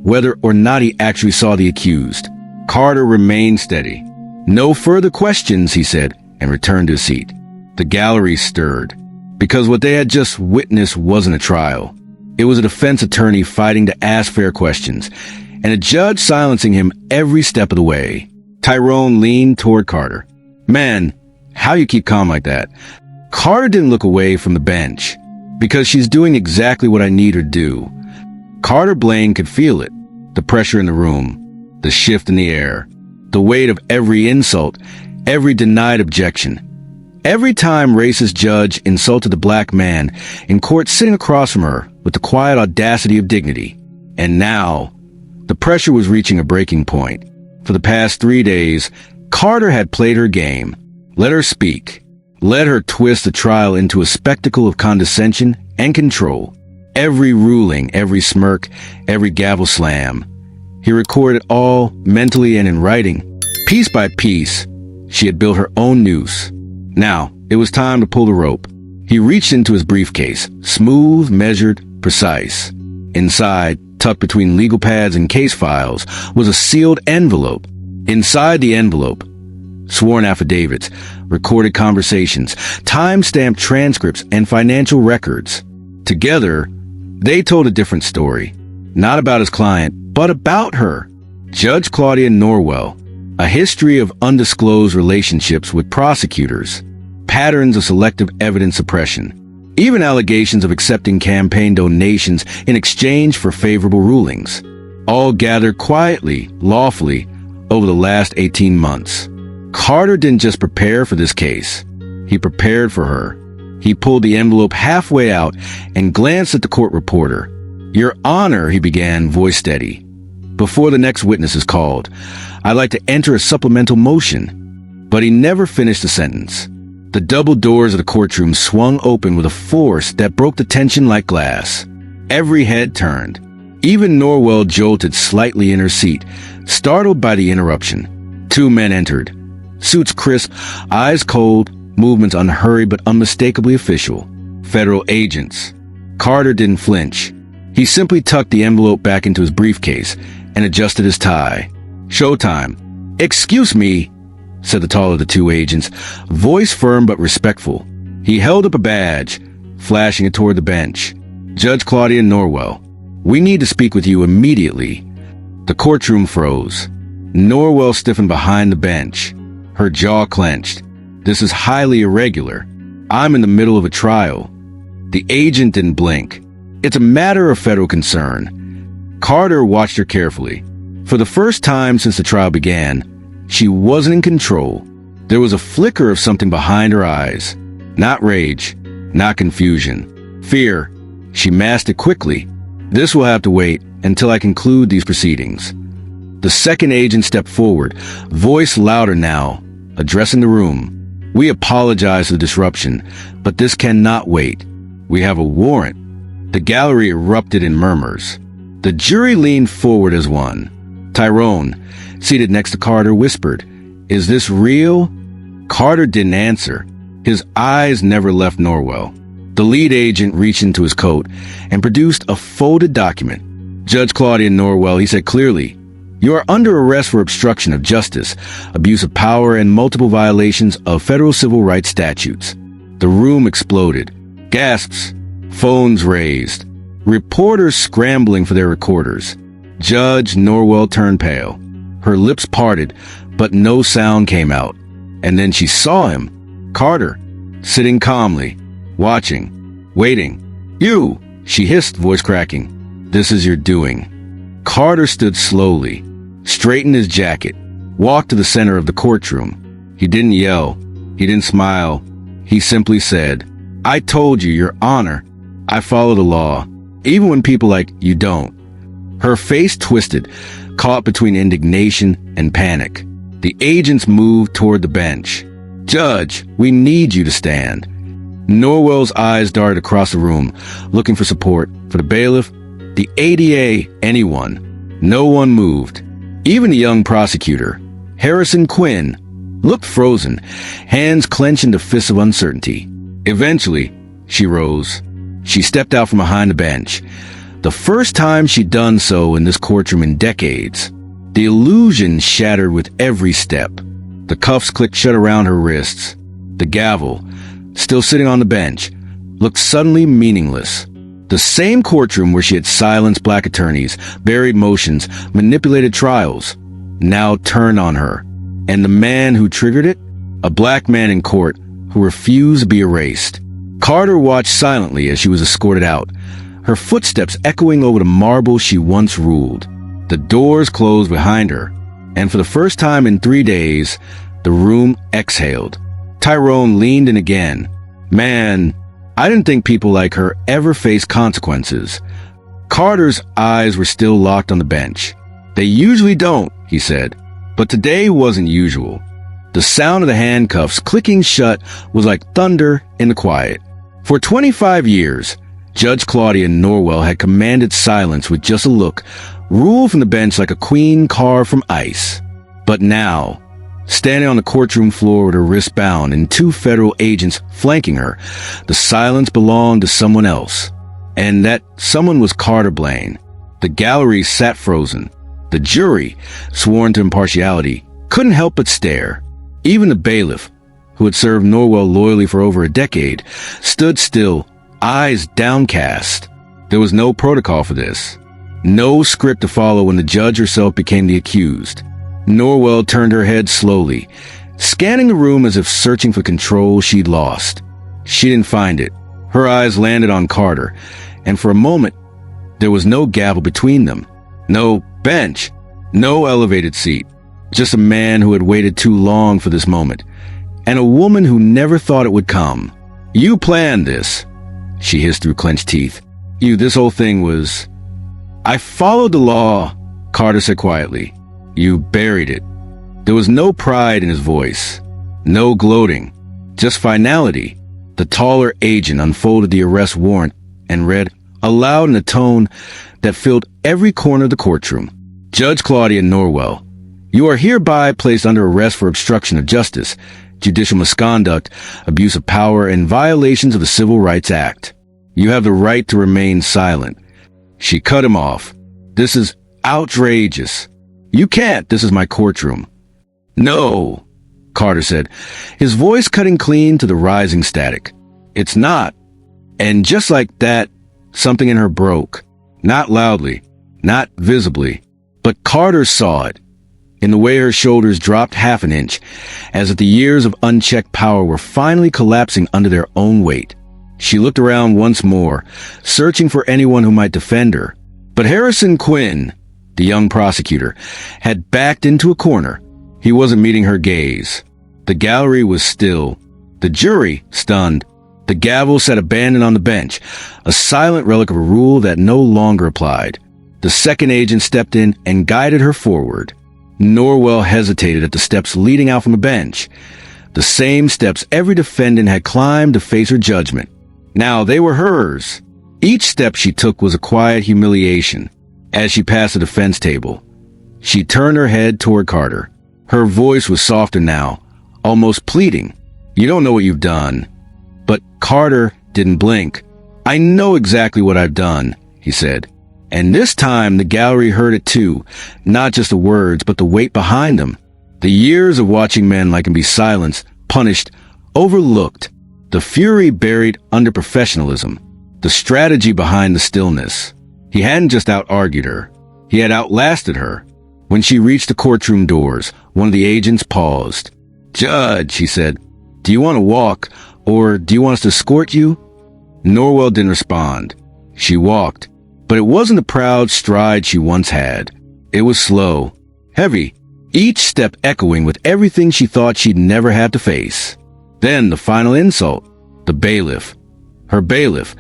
whether or not he actually saw the accused." Carter remained steady. "No further questions," he said, and returned to his seat. The gallery stirred, because what they had just witnessed wasn't a trial. It was a defense attorney fighting to ask fair questions, and a judge silencing him every step of the way. Tyrone leaned toward Carter. "Man, how you keep calm like that?" Carter didn't look away from the bench, because she's doing exactly what I need her to do. Carter Blain could feel it, the pressure in the room, the shift in the air, the weight of every insult, every denied objection. Every time racist judge insulted the black man in court sitting across from her with the quiet audacity of dignity. And now, the pressure was reaching a breaking point. For the past 3 days, Carter had played her game. Let her speak. let her twist the trial into a spectacle of condescension and control. Every ruling, every smirk, every gavel slam. He recorded all, mentally and in writing. Piece by piece, she had built her own noose. Now, it was time to pull the rope. He reached into his briefcase, smooth, measured, precise. Inside, tucked between legal pads and case files, was a sealed envelope. Inside the envelope, sworn affidavits, recorded conversations, time-stamped transcripts, and financial records. Together, they told a different story. Not about his client, but about her. Judge Claudia Norwell. A history of undisclosed relationships with prosecutors. Patterns of selective evidence suppression. Even allegations of accepting campaign donations in exchange for favorable rulings. All gathered quietly, lawfully, over the last 18 months. Carter didn't just prepare for this case. He prepared for her. He pulled the envelope halfway out and glanced at the court reporter. "Your Honor," he began, voice steady. "Before the next witness is called, I'd like to enter a supplemental motion." But he never finished the sentence. The double doors of the courtroom swung open with a force that broke the tension like glass. Every head turned. Even Norwell jolted slightly in her seat, startled by the interruption. Two men entered. Suits crisp, eyes cold, movements unhurried but unmistakably official. Federal agents. Carter didn't flinch. He simply tucked the envelope back into his briefcase and adjusted his tie. "Showtime." "Excuse me," said the taller of the two agents, voice firm but respectful. He held up a badge, flashing it toward the bench. "Judge Claudia Norwell, we need to speak with you immediately." The courtroom froze. Norwell stiffened behind the bench, her jaw clenched. "This is highly irregular. I'm in the middle of a trial." The agent didn't blink. "It's a matter of federal concern." Carter watched her carefully. For the first time since the trial began, she wasn't in control. There was a flicker of something behind her eyes. Not rage, not confusion. Fear. She masked it quickly. "This will have to wait until I conclude these proceedings." The second agent stepped forward, voice louder now, addressing the room. "We apologize for the disruption, but this cannot wait. We have a warrant." The gallery erupted in murmurs. The jury leaned forward as one. Tyrone, seated next to Carter, whispered, "Is this real?" Carter didn't answer. His eyes never left Norwell. The lead agent reached into his coat and produced a folded document. "Judge Claudia Norwell," he said clearly, "you are under arrest for obstruction of justice, abuse of power, and multiple violations of federal civil rights statutes." The room exploded. Gasps. Phones raised. Reporters scrambling for their recorders. Judge Norwell turned pale. Her lips parted, but no sound came out. And then she saw him, Carter, sitting calmly, watching, waiting. "You!" she hissed, voice cracking. "This is your doing." Carter stood slowly, straightened his jacket, walked to the center of the courtroom. He didn't yell. He didn't smile. He simply said, "I told you, Your Honor. I follow the law, even when people like you don't." Her face twisted, caught between indignation and panic. The agents moved toward the bench. "Judge, we need you to stand." Norwell's eyes darted across the room, looking for support, for the bailiff, the ADA, anyone. No one moved. Even the young prosecutor, Harrison Quinn, looked frozen, hands clenched into fists of uncertainty. Eventually, she rose. She stepped out from behind the bench. The first time she'd done so in this courtroom in decades. The illusion shattered with every step. The cuffs clicked shut around her wrists. The gavel, still sitting on the bench, looked suddenly meaningless. The same courtroom where she had silenced black attorneys, buried motions, manipulated trials, now turned on her. And the man who triggered it? A black man in court who refused to be erased. Carter watched silently as she was escorted out, her footsteps echoing over the marble she once ruled. The doors closed behind her, and for the first time in 3 days, the room exhaled. Tyrone leaned in again. "Man, I didn't think people like her ever face consequences." Carter's eyes were still locked on the bench. "They usually don't," he said, "but today wasn't usual." The sound of the handcuffs clicking shut was like thunder in the quiet. For 25 years, Judge Claudia Norwell had commanded silence with just a look, ruled from the bench like a queen carved from ice. But now, standing on the courtroom floor with her wrists bound and 2 federal agents flanking her, the silence belonged to someone else. And that someone was Carter Blain. The gallery sat frozen. The jury, sworn to impartiality, couldn't help but stare. Even the bailiff, who had served Norwell loyally for over a decade, stood still, eyes downcast. There was no protocol for this. No script to follow when the judge herself became the accused. Norwell turned her head slowly, scanning the room as if searching for control she'd lost. She didn't find it. Her eyes landed on Carter, and for a moment, there was no gavel between them. No bench. No elevated seat. Just a man who had waited too long for this moment, and a woman who never thought it would come. "You planned this," she hissed through clenched teeth. This whole thing was... "I followed the law," Carter said quietly. "You buried it." There was no pride in his voice. No gloating. Just finality. The taller agent unfolded the arrest warrant and read aloud in a tone that filled every corner of the courtroom. "Judge Claudia Norwell, you are hereby placed under arrest for obstruction of justice, judicial misconduct, abuse of power, and violations of the Civil Rights Act. You have the right to remain silent." She cut him off. "This is outrageous. You can't. This is my courtroom." "No," Carter said, his voice cutting clean to the rising static. "It's not." And just like that, something in her broke. Not loudly, not visibly, but Carter saw it. In the way her shoulders dropped half an inch, as if the years of unchecked power were finally collapsing under their own weight. She looked around once more, searching for anyone who might defend her. But Harrison Quinn, the young prosecutor, had backed into a corner. He wasn't meeting her gaze. The gallery was still. The jury, stunned. The gavel sat abandoned on the bench, a silent relic of a rule that no longer applied. The second agent stepped in and guided her forward. Norwell hesitated at the steps leading out from the bench. The same steps every defendant had climbed to face her judgment. Now they were hers. Each step she took was a quiet humiliation. As she passed the defense table, she turned her head toward Carter. Her voice was softer now, almost pleading. "You don't know what you've done." But Carter didn't blink. "I know exactly what I've done," he said. And this time the gallery heard it too, not just the words, but the weight behind them. The years of watching men like him be silenced, punished, overlooked. The fury buried under professionalism. The strategy behind the stillness. He hadn't just out-argued her. He had outlasted her. When she reached the courtroom doors, one of the agents paused. "Judge," he said, "do you want to walk, or do you want us to escort you?" Norwell didn't respond. She walked. But it wasn't the proud stride she once had. It was slow, heavy, each step echoing with everything she thought she'd never have to face. Then the final insult, the bailiff. Her bailiff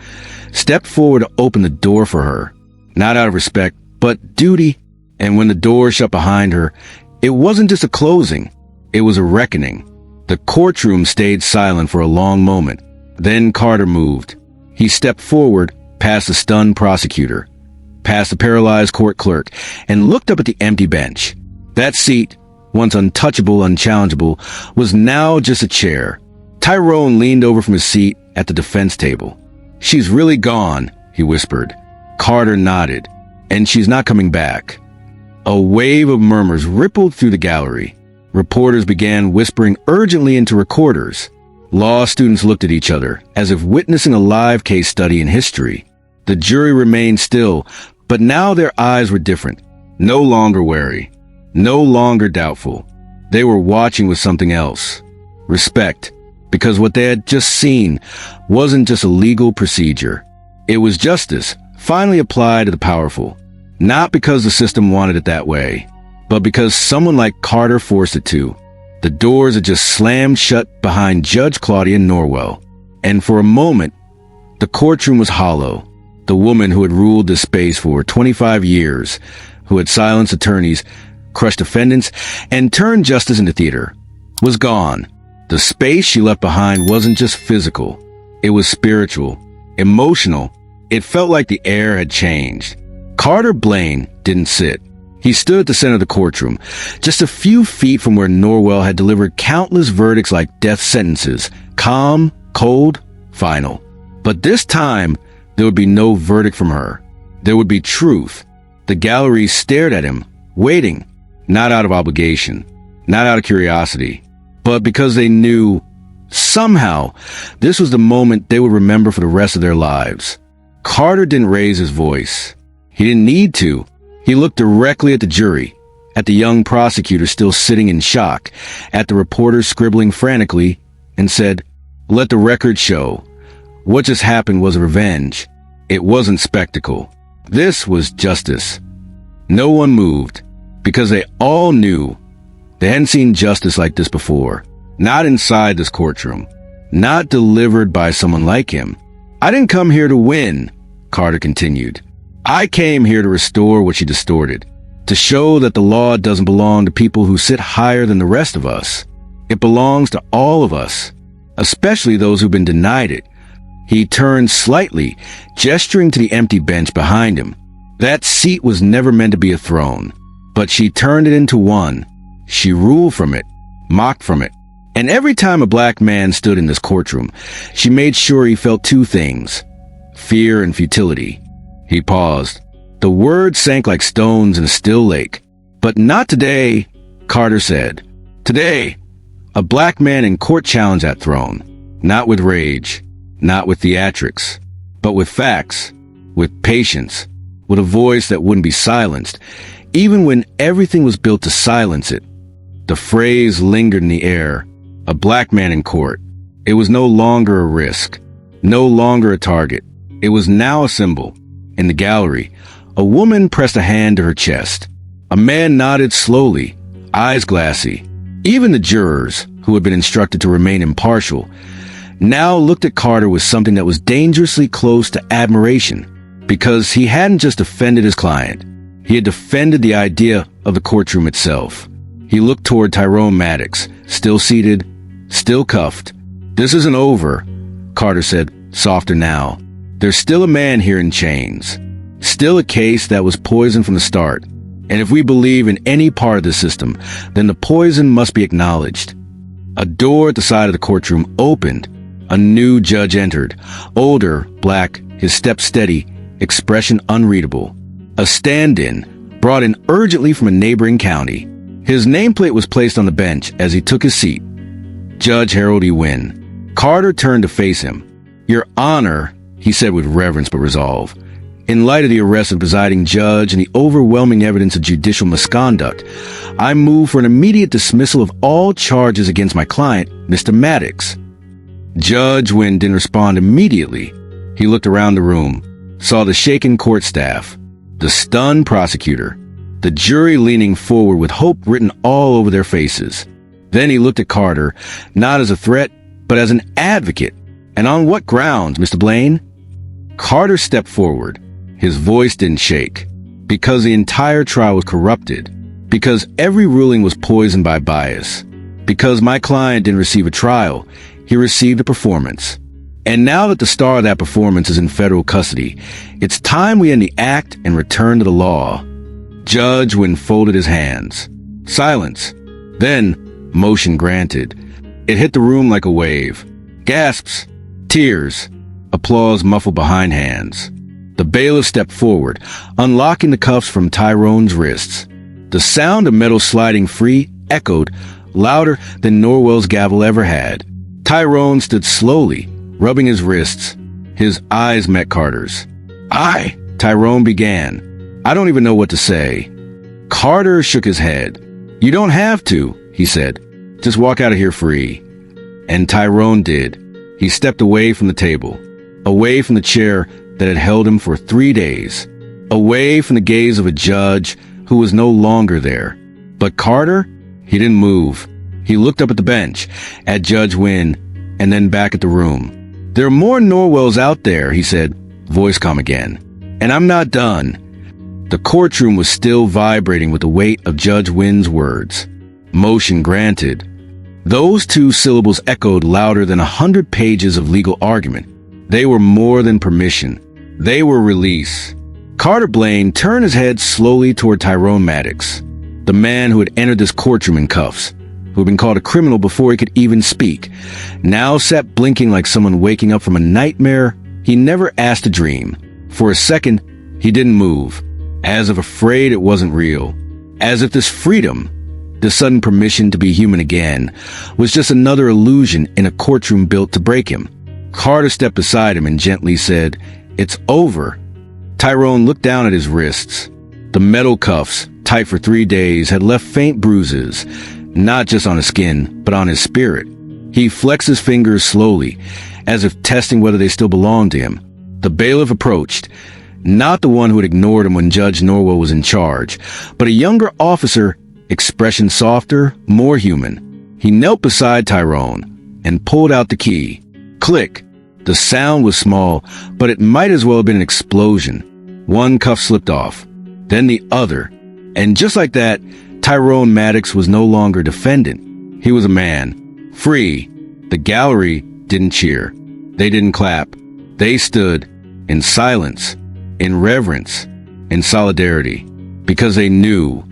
stepped forward to open the door for her, not out of respect, but duty. And when the door shut behind her, it wasn't just a closing, it was a reckoning. The courtroom stayed silent for a long moment. Then Carter moved. He stepped forward, past the stunned prosecutor, past the paralyzed court clerk, and looked up at the empty bench. That seat, once untouchable, unchallengeable, was now just a chair. Tyrone leaned over from his seat at the defense table. "She's really gone," he whispered. Carter nodded. "And she's not coming back." A wave of murmurs rippled through the gallery. Reporters began whispering urgently into recorders. Law students looked at each other, as if witnessing a live case study in history. The jury remained still, but now their eyes were different. No longer wary. No longer doubtful. They were watching with something else. Respect. Because what they had just seen wasn't just a legal procedure. It was justice, finally applied to the powerful. Not because the system wanted it that way, but because someone like Carter forced it to. The doors had just slammed shut behind Judge Claudia Norwell. And for a moment, the courtroom was hollow. The woman who had ruled this space for 25 years, who had silenced attorneys, crushed defendants, and turned justice into theater, was gone. The space she left behind wasn't just physical. It was spiritual, emotional. It felt like the air had changed. Carter Blain didn't sit. He stood at the center of the courtroom, just a few feet from where Norwell had delivered countless verdicts like death sentences, calm, cold, final. But this time, there would be no verdict from her. There would be truth. The gallery stared at him, waiting, not out of obligation, not out of curiosity, but because they knew, somehow, this was the moment they would remember for the rest of their lives. Carter didn't raise his voice. He didn't need to. He looked directly at the jury, at the young prosecutor still sitting in shock, at the reporters scribbling frantically, and said, "Let the record show. What just happened was revenge. It wasn't spectacle. This was justice." No one moved, because they all knew they hadn't seen justice like this before. Not inside this courtroom. Not delivered by someone like him. "I didn't come here to win," Carter continued. "I came here to restore what she distorted, to show that the law doesn't belong to people who sit higher than the rest of us. It belongs to all of us, especially those who've been denied it." He turned slightly, gesturing to the empty bench behind him. That seat was never meant to be a throne, but she turned it into one. She ruled from it, mocked from it. And every time a black man stood in this courtroom, she made sure he felt two things: fear and futility. He paused. The words sank like stones in a still lake. "But not today," Carter said. "Today, a black man in court challenged that throne. Not with rage, not with theatrics, but with facts, with patience, with a voice that wouldn't be silenced, even when everything was built to silence it." The phrase lingered in the air. A black man in court. It was no longer a risk, no longer a target. It was now a symbol. In the gallery, a woman pressed a hand to her chest. A man nodded slowly, eyes glassy. Even the jurors, who had been instructed to remain impartial, now looked at Carter with something that was dangerously close to admiration, because he hadn't just defended his client. He had defended the idea of the courtroom itself. He looked toward Tyrone Maddox, still seated, still cuffed. "This isn't over," Carter said, softer now. "There's still a man here in chains. Still a case that was poisoned from the start. And if we believe in any part of the system, then the poison must be acknowledged." A door at the side of the courtroom opened. A new judge entered. Older, black, his step steady, expression unreadable. A stand-in, brought in urgently from a neighboring county. His nameplate was placed on the bench as he took his seat. Judge Harold E. Wynn. Carter turned to face him. "Your Honor," he said with reverence but resolve, "in light of the arrest of the presiding judge and the overwhelming evidence of judicial misconduct, I move for an immediate dismissal of all charges against my client, Mr. Maddox." Judge Wynn didn't respond immediately. He looked around the room, saw the shaken court staff, the stunned prosecutor, the jury leaning forward with hope written all over their faces. Then he looked at Carter, not as a threat, but as an advocate. "And on what grounds, Mr. Blain?" Carter stepped forward. His voice didn't shake. "Because the entire trial was corrupted. Because every ruling was poisoned by bias. Because my client didn't receive a trial, he received a performance. And now that the star of that performance is in federal custody, it's time we end the act and return to the law." Judge Wynn folded his hands. Silence. Then, motion granted. It hit the room like a wave. Gasps. Tears. Applause muffled behind hands. The bailiff stepped forward, unlocking the cuffs from Tyrone's wrists. The sound of metal sliding free echoed, louder than Norwell's gavel ever had. Tyrone stood slowly, rubbing his wrists. His eyes met Carter's. Tyrone began. "I don't even know what to say." Carter shook his head. "You don't have to," he said. "Just walk out of here free." And Tyrone did. He stepped away from the table, away from the chair that had held him for 3 days, away from the gaze of a judge who was no longer there. But Carter, he didn't move. He looked up at the bench, at Judge Wynn, and then back at the room. "There are more Norwells out there," he said, voice calm again. "And I'm not done." The courtroom was still vibrating with the weight of Judge Wynn's words. Motion granted. Those two syllables echoed louder than 100 pages of legal argument. They were more than permission. They were release. Carter Blain turned his head slowly toward Tyrone Maddox, the man who had entered this courtroom in cuffs, who had been called a criminal before he could even speak, now sat blinking like someone waking up from a nightmare he never asked to dream. For a second, he didn't move, as if afraid it wasn't real, as if this freedom, this sudden permission to be human again, was just another illusion in a courtroom built to break him. Carter stepped beside him and gently said, "It's over." Tyrone looked down at his wrists. The metal cuffs, tight for 3 days, had left faint bruises, not just on his skin, but on his spirit. He flexed his fingers slowly, as if testing whether they still belonged to him. The bailiff approached, not the one who had ignored him when Judge Norwell was in charge, but a younger officer, expression softer, more human. He knelt beside Tyrone and pulled out the key. Click. The sound was small, but it might as well have been an explosion. One cuff slipped off, then the other. And just like that, Tyrone Maddox was no longer defendant. He was a man, free. The gallery didn't cheer. They didn't clap. They stood in silence, in reverence, in solidarity, because they knew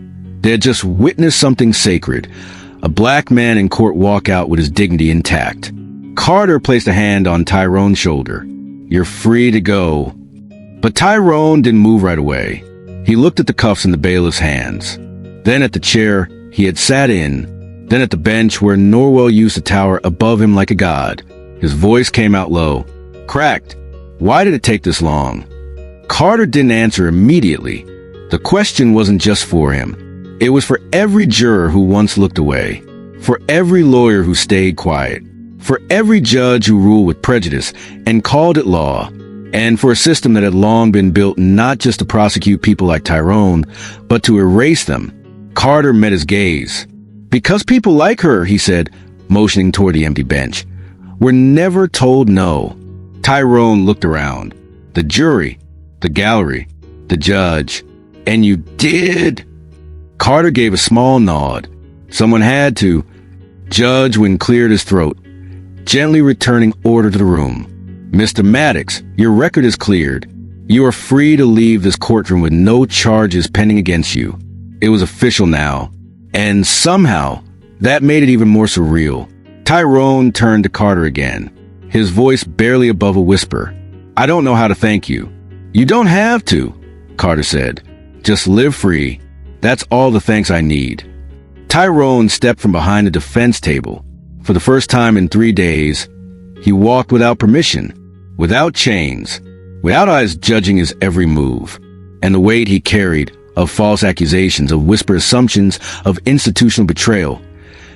they had just witnessed something sacred. A black man in court walk out with his dignity intact. Carter placed a hand on Tyrone's shoulder. "You're free to go." But Tyrone didn't move right away. He looked at the cuffs in the bailiff's hands, then at the chair he had sat in, then at the bench where Norwell used to tower above him like a god. His voice came out low, cracked. "Why did it take this long?" Carter didn't answer immediately. The question wasn't just for him. It was for every juror who once looked away, for every lawyer who stayed quiet, for every judge who ruled with prejudice and called it law, and for a system that had long been built not just to prosecute people like Tyrone, but to erase them. Carter met his gaze. "Because people like her," he said, motioning toward the empty bench, "were never told no." Tyrone looked around. The jury, the gallery, the judge. "And you did?" Carter gave a small nod. Someone had to. Judge Wynn cleared his throat, gently returning order to the room. "Mr. Maddox, your record is cleared. You are free to leave this courtroom with no charges pending against you." It was official now, and somehow that made it even more surreal. Tyrone turned to Carter again, his voice barely above a whisper. "I don't know how to thank you." "You don't have to," Carter said. "Just live free. That's all the thanks I need." Tyrone stepped from behind the defense table. For the first time in 3 days, he walked without permission, without chains, without eyes judging his every move. And the weight he carried of false accusations, of whispered assumptions, of institutional betrayal,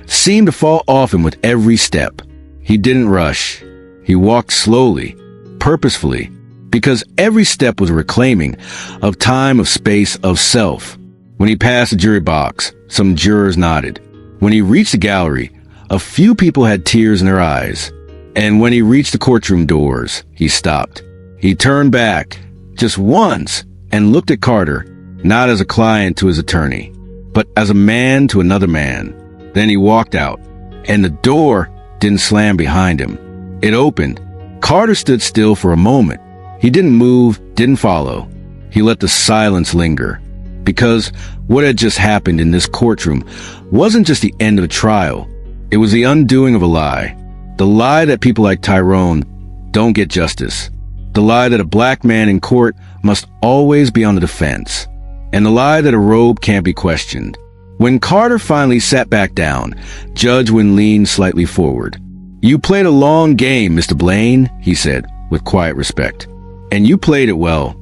seemed to fall off him with every step. He didn't rush. He walked slowly, purposefully, because every step was a reclaiming of time, of space, of self. When he passed the jury box, some jurors nodded. When he reached the gallery, a few people had tears in their eyes. And when he reached the courtroom doors, he stopped. He turned back, just once, and looked at Carter, not as a client to his attorney, but as a man to another man. Then he walked out, and the door didn't slam behind him. It opened. Carter stood still for a moment. He didn't move, didn't follow. He let the silence linger. Because what had just happened in this courtroom wasn't just the end of a trial. It was the undoing of a lie. The lie that people like Tyrone don't get justice. The lie that a black man in court must always be on the defense. And the lie that a robe can't be questioned. When Carter finally sat back down, Judge Wynn leaned slightly forward. "You played a long game, Mr. Blain," he said, with quiet respect. "And you played it well."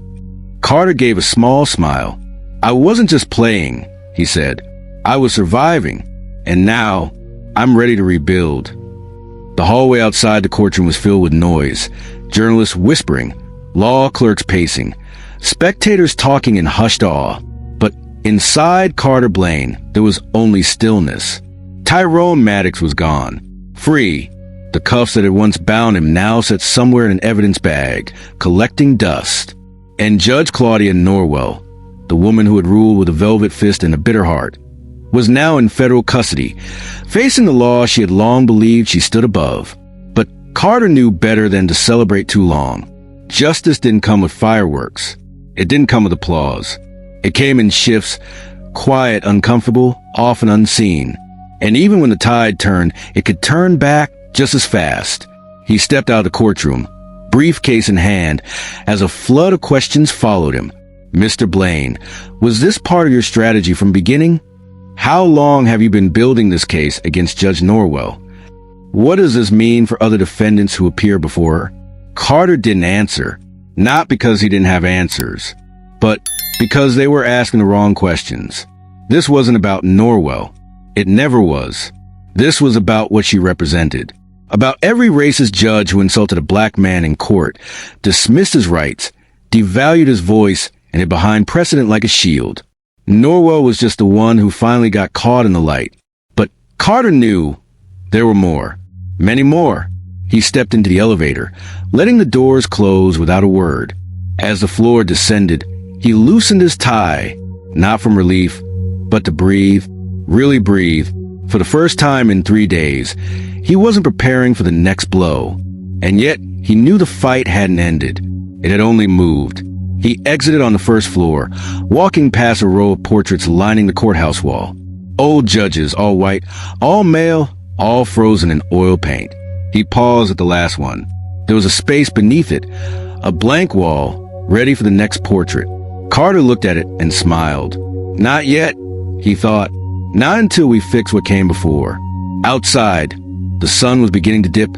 Carter gave a small smile. "I wasn't just playing," he said. "I was surviving. And now, I'm ready to rebuild." The hallway outside the courtroom was filled with noise. Journalists whispering, law clerks pacing, spectators talking in hushed awe. But inside Carter Blain, there was only stillness. Tyrone Maddox was gone. Free. The cuffs that had once bound him now sat somewhere in an evidence bag, collecting dust. And Judge Claudia Norwell, the woman who had ruled with a velvet fist and a bitter heart, was now in federal custody, facing the law she had long believed she stood above. But Carter knew better than to celebrate too long. Justice didn't come with fireworks. It didn't come with applause. It came in shifts, quiet, uncomfortable, often unseen. And even when the tide turned, it could turn back just as fast. He stepped out of the courtroom, briefcase in hand, as a flood of questions followed him. Mr. Blain, was this part of your strategy from beginning? How long have you been building this case against Judge Norwell? What does this mean for other defendants who appear before her? Carter didn't answer, not because he didn't have answers, but because they were asking the wrong questions. This wasn't about Norwell. It never was. This was about what she represented. About every racist judge who insulted a black man in court, dismissed his rights, devalued his voice, and hid behind precedent like a shield. Norwell was just the one who finally got caught in the light. But Carter knew there were more. Many more. He stepped into the elevator, letting the doors close without a word. As the floor descended, he loosened his tie, not from relief, but to breathe, really breathe. For the first time in 3 days, he wasn't preparing for the next blow. And yet, he knew the fight hadn't ended. It had only moved. He exited on the first floor, walking past a row of portraits lining the courthouse wall. Old judges, all white, all male, all frozen in oil paint. He paused at the last one. There was a space beneath it, a blank wall, ready for the next portrait. Carter looked at it and smiled. Not yet, he thought. Not until we fix what came before. Outside, the sun was beginning to dip,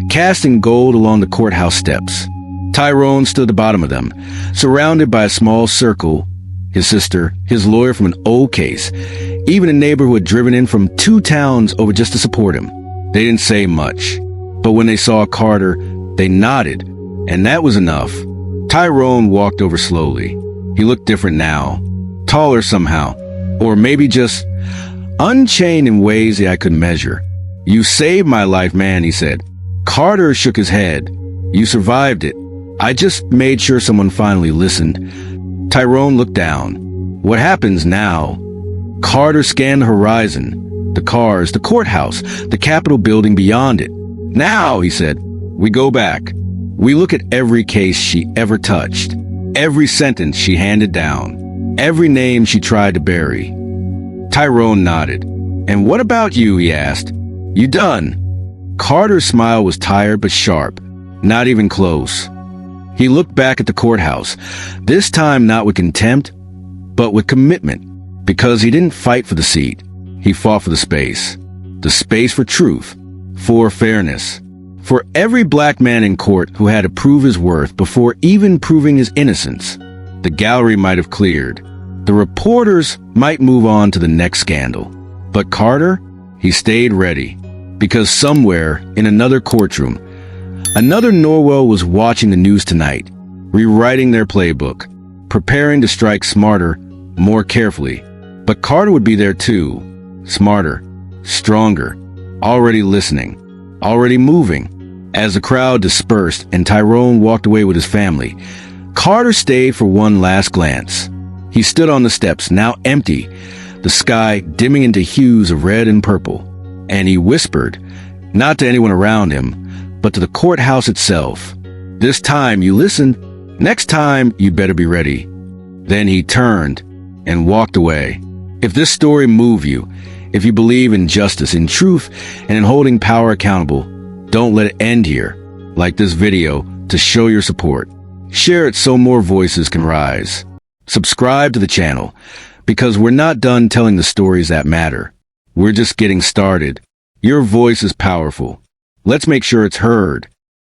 casting gold along the courthouse steps. Tyrone stood at the bottom of them, surrounded by a small circle, his sister, his lawyer from an old case, even a neighbor who had driven in from 2 towns over just to support him. They didn't say much, but when they saw Carter, they nodded, and that was enough. Tyrone walked over slowly. He looked different now, taller somehow, or maybe just unchained in ways that I could measure. You saved my life, man, he said. Carter shook his head. You survived it. I just made sure someone finally listened. Tyrone looked down. What happens now? Carter scanned the horizon, the cars, the courthouse, the Capitol building beyond it. Now, he said, we go back. We look at every case she ever touched, every sentence she handed down, every name she tried to bury. Tyrone nodded. And what about you, he asked. You done? Carter's smile was tired but sharp, not even close. He looked back at the courthouse, this time not with contempt, but with commitment, because he didn't fight for the seat. He fought for the space for truth, for fairness, for every black man in court who had to prove his worth before even proving his innocence. The gallery might have cleared. The reporters might move on to the next scandal. But Carter, he stayed ready, because somewhere in another courtroom, another Norwell was watching the news tonight, rewriting their playbook, preparing to strike smarter, more carefully. But Carter would be there too, smarter, stronger, already listening, already moving. As the crowd dispersed and Tyrone walked away with his family, Carter stayed for one last glance. He stood on the steps, now empty, the sky dimming into hues of red and purple, and he whispered, not to anyone around him, but to the courthouse itself. This time you listened. Next time you better be ready. Then he turned and walked away. If this story moved you, if you believe in justice, in truth, and in holding power accountable, don't let it end here. Like this video to show your support. Share it so more voices can rise. Subscribe to the channel, because we're not done telling the stories that matter. We're just getting started. Your voice is powerful. Let's make sure it's heard.